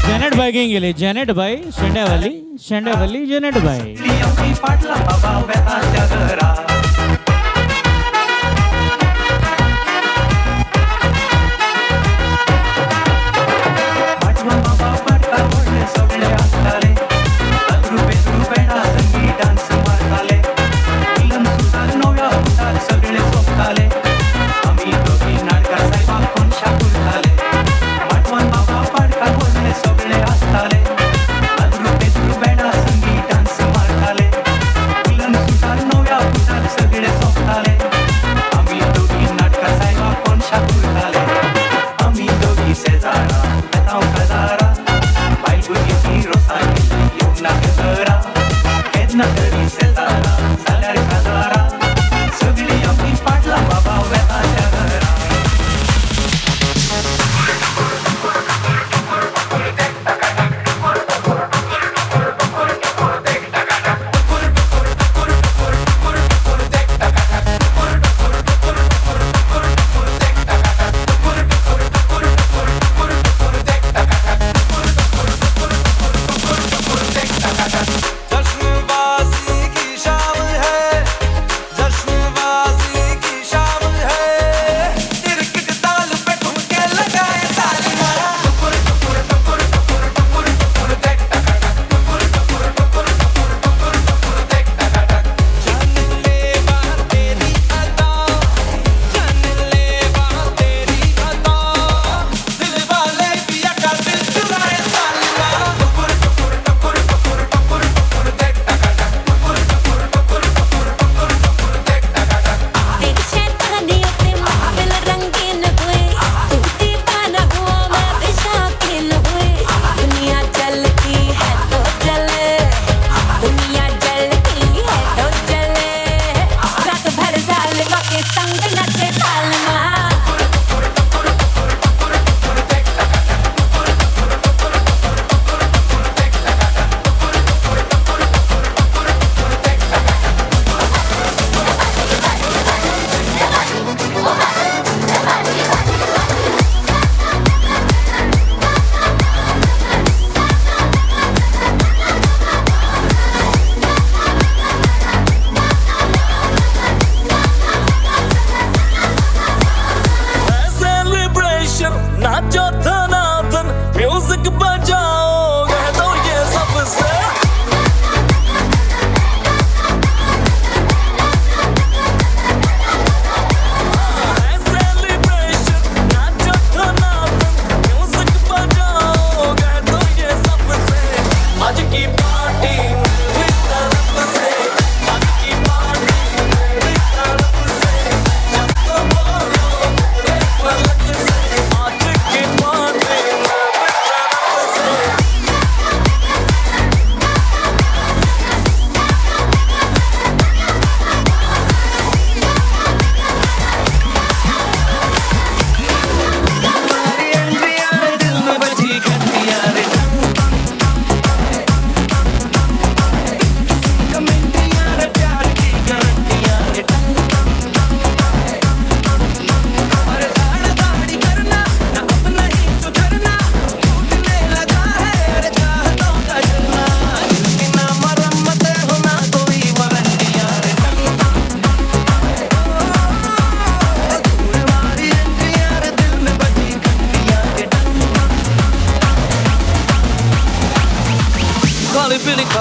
जेनेट भाई घेऊन गेले, जेनेट भाई शेंड्यावाली जेनेट भाई. पाटला बाबा वेताच्या घरा पाटला बाबा पाटला मोडले सगळे असताले रुपे रुपेटा संगीत डान्स मारताले इलम सुद्धा नव्या होतात सगळे सोपताले आम्ही दोघी नाटका साहेबा कोण शापूर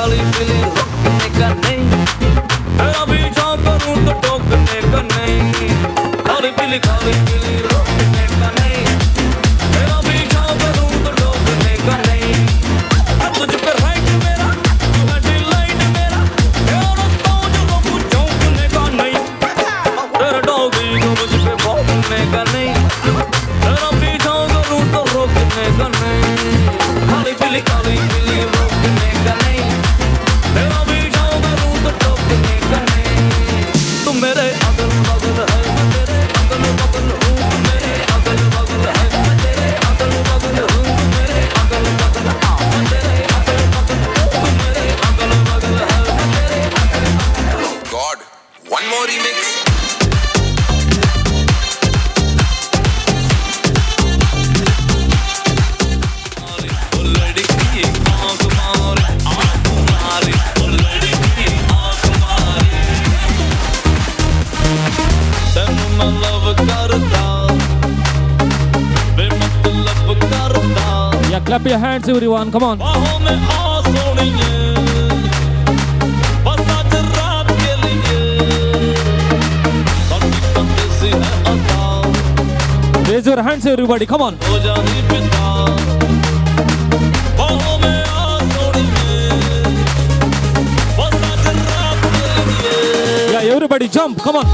खाली पीली रोकने का नहीं, तेरा पीछा करूं तो टोकने का नहीं। खाली पीली रोकने का नहीं, तेरा पीछा करूं तो टोकने का नहीं। अब तुझ पे राइट मेरा, तू है डिलाइट मेरा, तेरा रास्ता जो रोकूं चौंकने का नहीं। तेरा डॉगी को मुझ पे भौंकने का नहीं, तेरा पीछा करूं तो रोकने का नहीं। खाली पीली रोकने का नहीं, तेरा पीछा करूं तो टोकने का नहीं। तुम मेरे अगल बगल है, मैं तेरे अगल बगल हूँ, मेरे अगल बगल है, मैं तेरे अगल बगल हूँ, मेरे अगल बगल मैं तेरे अगल बगल हूँ, मेरे अगल बगल है, मैं तेरे अगल बगल। God, one more remix. Yeah, clap your hands everyone, come on. Raise your hands everybody, come on. Yeah, everybody jump, come on.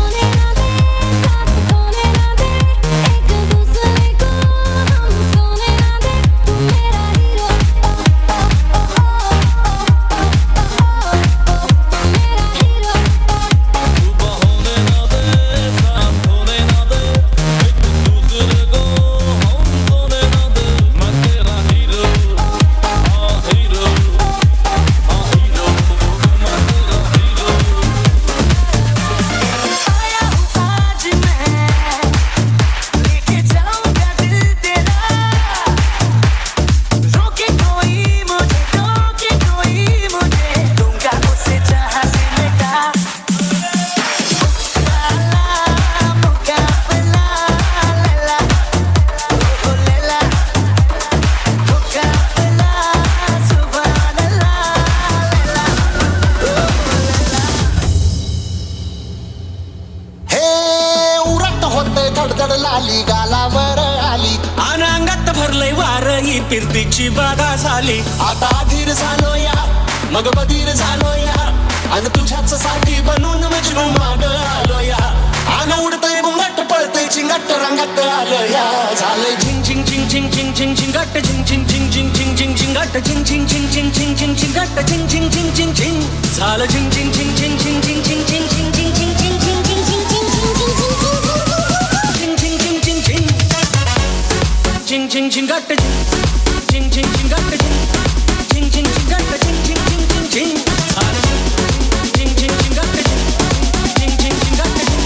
लाली गालावर आली अनांगात भरलंय वार ही फिरतीची बाधा झाली आता धीर झालो या मग बधीर झालो या आणि तुझ्याच साठी बनून मजनू माग आलो या आन उडतय बुंगट पळतय चिंगट रंगात आलं या झालंय झिंग झिंग झिंग झिंग झिंग झिंग झिंगट झिंग झिंग झिंग झिंग झिंग झिंग झिंगट झिंग झिंग झिंग झिंग झिंग झिंग झिंगट झिंग झिंग झिंग झिंग झिंग झालं झिंग झिंग झिंग झिंग झिंग झिंग झिंग झिंग झिंग झिंग झिंग Ching ching ching got the ching ching ching got the ching ching ching got the ching ching ching ching ching ching ching ching got the ching ching ching got the ching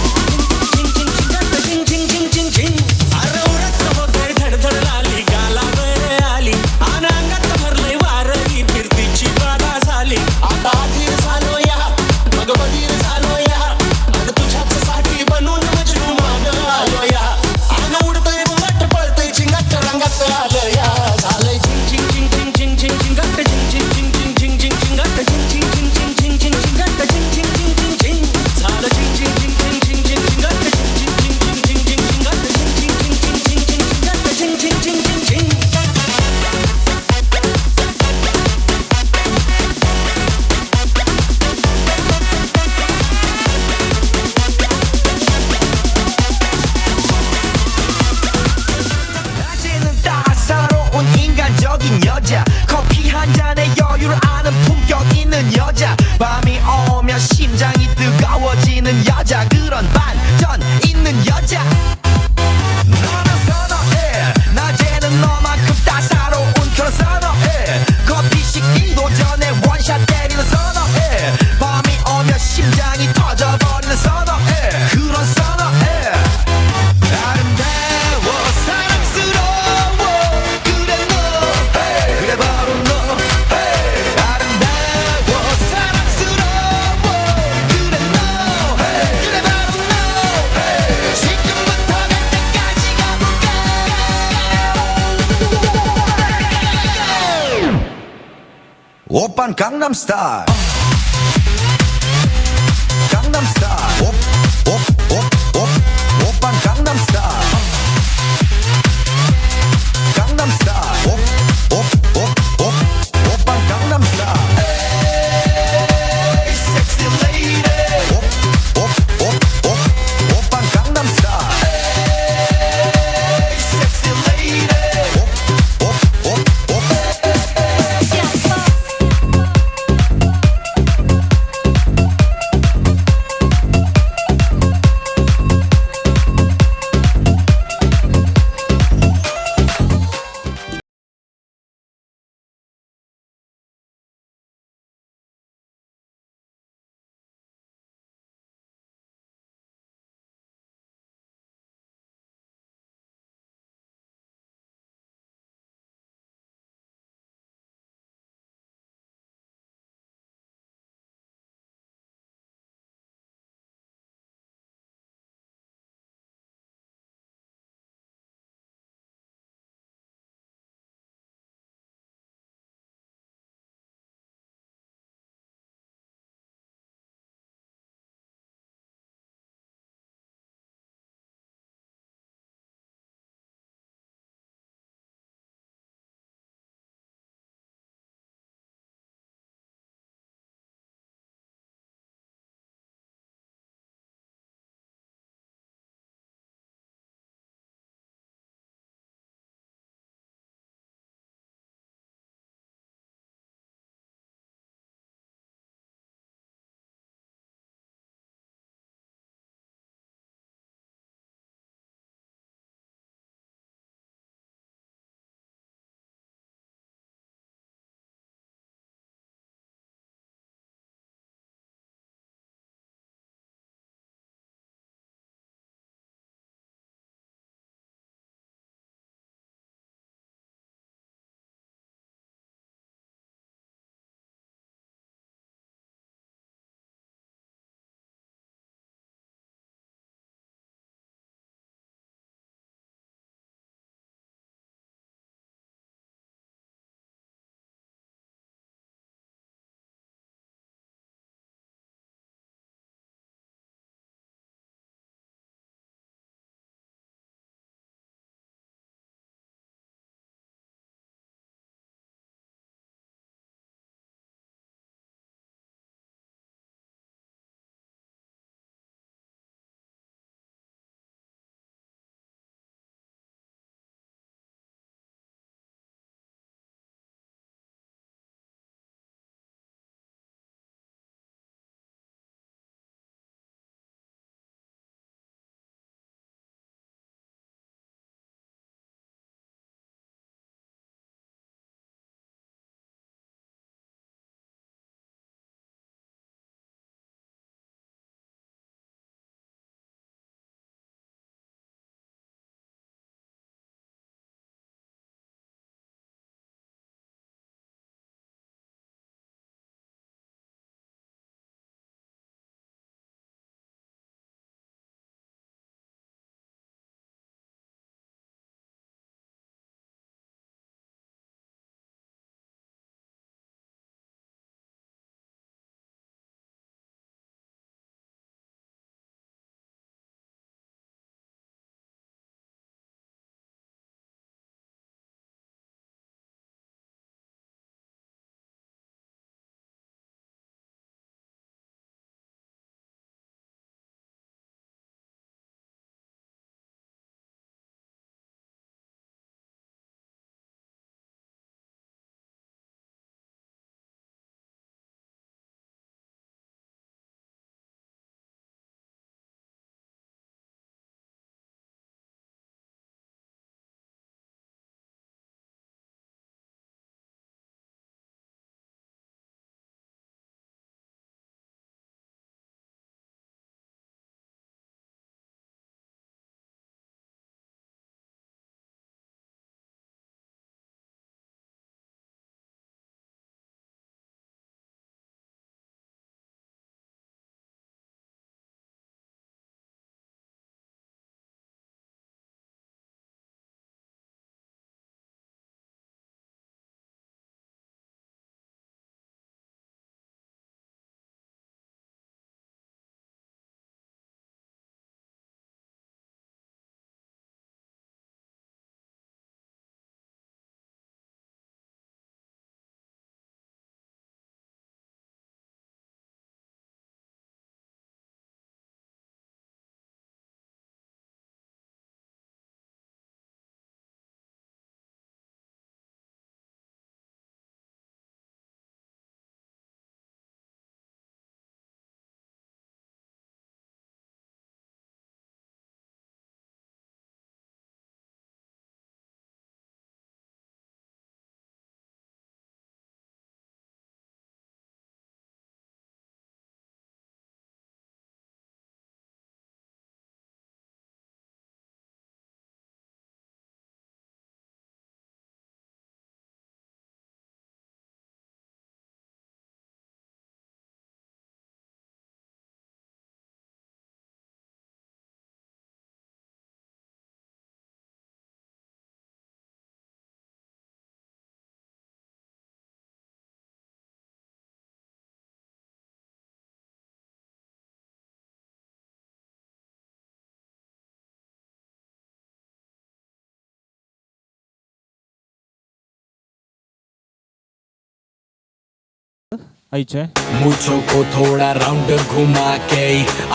ching ching got the ching ching ching ching ching अरे उडत होते धडधड लाली गालावर आली अनांगात भरलंय वार ही फिरतीची बाधा झाली आता धीर झालो या मग बधीर झालो या आणि तुझ्याच साठी बनून मजनू माग आलो या आन उडतय बुंगट पळतय चिंगाट रंगात आलं या झालंय झिंग झिंग झिंग झिंग झिंग झिंग झिंगाट झिंग झिंग झिंग झिंग झिंग झिंग झिंगाट झिंग झिंग झिंग झिंग झिंग झिंग झिंगाट झिंग झिंग झिंग झिंग झिंग झालं झिंग झिंग झिंग झिंग झिंग झिंग झिंगाट झिंग झिंग झिंग झिंग झिंग झिंग झिंगाट झिंग झिंग झिंग झिंग झिंग झिंग झिंगाट झिंग झिंग झिंग झिंग झिंग 따사로운 인간적인 여자 커피 한 잔에 여유를 아는 품격 있는 여자 밤이 오면 심장이 뜨거워지는 여자 그런 반전 있는 여자 너는 선호해 낮에는 너만큼 따사로운 그런 선호해 커피 식기도 전에 원샷 때리는 선호해 밤이 오면 심장이 터져버리는 선호해 그런 선호해 아름다워 사랑스러워 그래 너 그래 바로 너 아름다워 사랑스러워 그래 너 그래 바로 너 지금부터 갈 때까지 가볼까 오빤 강남스타일 강남스타일 오빤 강남스타일 강남스타일 오빤 강남스타일 에이 섹시 레이디 오빤 강남스타일 에이 섹시 레이디 आईचे मूछों को थोड़ा राउंड घुमा के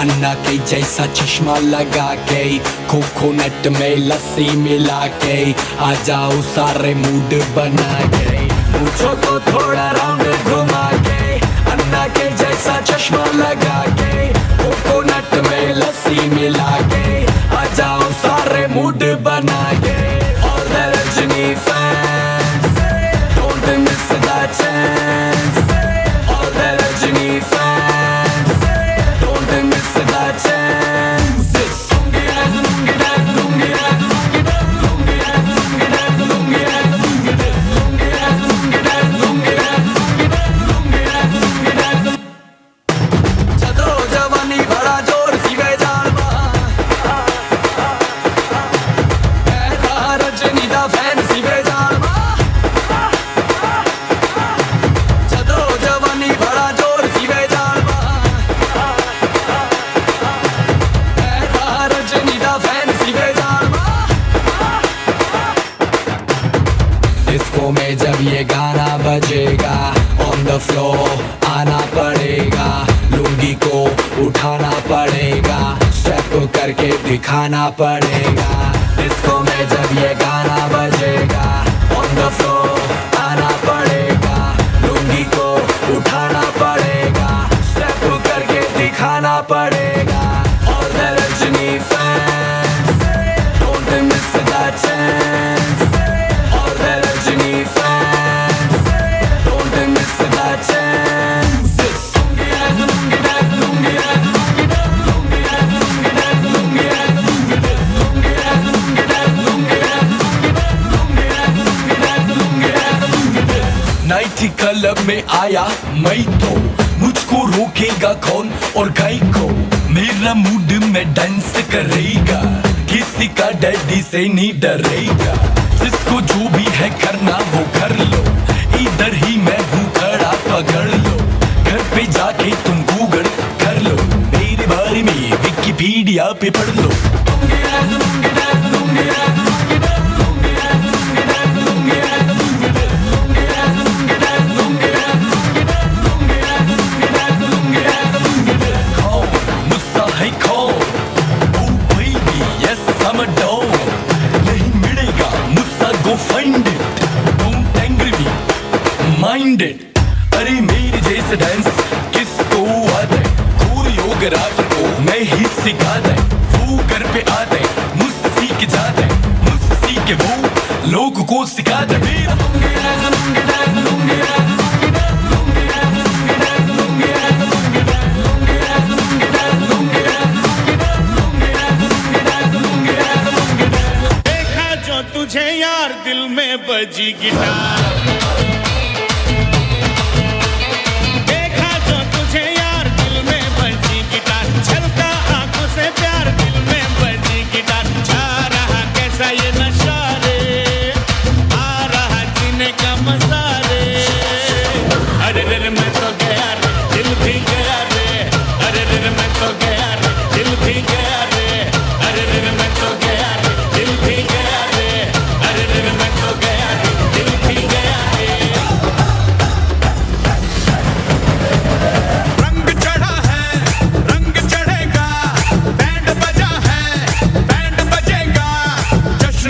अन्ना के जैसा चश्मा लगा के कोकोनट में लस्सी मिला के आ जाओ सारे मूड बना के मूछों को थोड़ा राउंड घुमा के अन्ना के जैसा चश्मा लगा के कोकोनट में लस्सी मिला के आ जाओ सारे मूड बना के All the Rajini fans don't miss the chance All the Rajini fans don't miss the chance Lungi dance, lungi dance, lungi dance, lungi dance, lungi dance, lungi dance, lungi dance, lungi dance, lungi dance, lungi dance, lungi dance, lungi dance, lungi dance, lungi dance. चलो जवानी बड़ा जोर सी बेजान रजनी दा फैन सी बेजान चलो जवानी बड़ा जोर सी बेजान रजनी दा फैन सी बेजान डिस्को में जब ये गाना बजेगा ऑन द फ्लोर आना पड़ेगा लुंगी को उठाना पड़ेगा स्टेप करके दिखाना पड़ेगा डिस्को में जब ये गाना बजेगा ऑन द फ्लोर आना पड़ेगा लुंगी को उठाना पड़ेगा स्टेप करके दिखाना पड़ेगा All the Rajini fans don't miss the chance All the Rajini fans don't miss the chance Lungi dance, lungi dance, lungi dance, lungi dance, lungi dance, lungi dance, lungi dance, lungi dance, lungi dance, lungi dance, lungi dance, lungi dance, lungi dance, lungi dance, lungi dance. Nighty club में आया मैं तो मुझको रोकेगा कौन और गाय को मेरा मूड में डांस करेगा किसी का डैडी से नहीं डरेगा जिसको जो भी है करना वो कर लो इधर ही मैं हूँ खड़ा पकड़ लो घर पे जाके तुम गूगल कर लो मेरे बारे में विकिपीडिया पे पढ़ low lungi dance, lungi dance, lungi dance, lungi dance, lungi dance, lungi dance, lungi dance, lungi dance, lungi dance, lungi dance, lungi dance, lungi dance, lungi dance, lungi dance, lungi dance, lungi dance. कौन मुझसा है कौन Oh baby yes I'm a dog नहीं मिलेगा मुझसा go find it Don't angry me mind it अरे मेरे जैसे डांस किसको आता है कोरियोग्राफर को मैं ही सिखाता है वो घर पे आता है मुझसे सीख जाता है मुझसे सीख के वो लोगों को सिखाता है मेरा lungi dance, lungi dance, lungi dance, lungi dance, lungi dance, lungi dance, lungi dance, lungi dance, lungi dance, lungi dance, lungi dance, lungi dance, lungi dance, lungi dance, lungi dance, lungi dance. देखा जो तुझे यार दिल में बजी गिटार देखा जो तुझे यार दिल में बजी गिटार छलका आंखों से प्यार दिल में बजी गिटार छा रहा कैसा ये नशा रे आ रहा जीने का मजा रे अरे रे मैं तो गया रे दिल भी गया रे अरे रे मैं तो गया रे दिल भी गया रे अरे रे मैं तो गया रे दिल भी गया रे अरे रे मैं तो गया रे दिल भी गया रे रंग चढ़ा है रंग चढ़ेगा बैंड बजा है बैंड बजेगा जश्न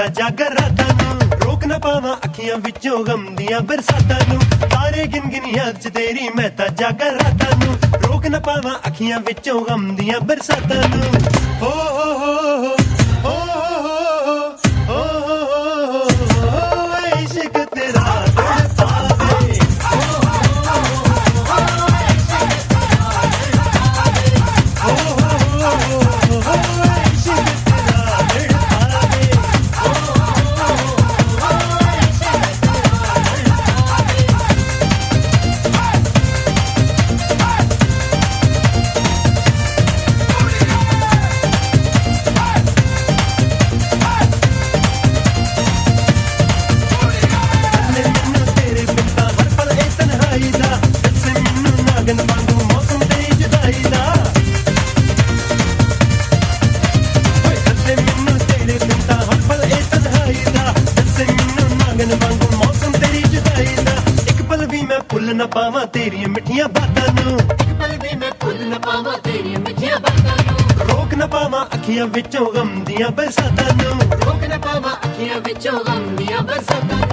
ਤਾਂ ਜਾਗਰ ਰਾਤਾਂ ਨੂੰ ਰੋਕ ਨਾ ਪਾਵਾਂ ਅੱਖੀਆਂ ਵਿੱਚੋਂ ਗਮ ਦੀਆਂ ਬਰਸਾਤਾਂ ਨੂੰ ਤਾਰੇ ਗਿਣ ਗਿਣ ਯਾਦ ਚ ਤੇਰੀ ਮੈਂ ਤਾਂ ਜਾਗਰ ਰਾਤਾਂ ਨੂੰ ਰੋਕ ਨਾ ਪਾਵਾਂ ਅੱਖੀਆਂ ਵਿੱਚੋਂ ਗਮ ਦੀਆਂ ਬਰਸਾਤਾਂ ਨੂੰ ਹੋ ਹੋ ਹੋ ਹੋ ਹੋ ਹੋ ਇਸ਼ਕ ਤੇਰਾ ਤੜਪਾਵੇ ਨਾ ਪਾਵਾਂ ਤੇਰੀਆਂ ਮਿੱਠੀਆਂ ਬਾਤਾਂ ਨੂੰ ਇੱਕ ਪਲ ਵੀ ਮੈਂ ਭੁੱਲ ਨਾ ਪਾਵਾਂ ਤੇਰੀਆਂ ਮਿੱਠੀਆਂ ਬਾਤਾਂ ਨੂੰ ਰੋਕ ਨਾ ਪਾਵਾਂ ਅੱਖੀਆਂ ਵਿੱਚੋਂ ਗਮ ਦੀਆਂ ਬਰਸਾਤਾਂ ਨੂੰ ਰੋਕ ਨਾ ਪਾਵਾਂ ਅੱਖੀਆਂ ਵਿੱਚੋਂ ਗਮ ਦੀਆਂ ਬਰਸਾਤਾਂ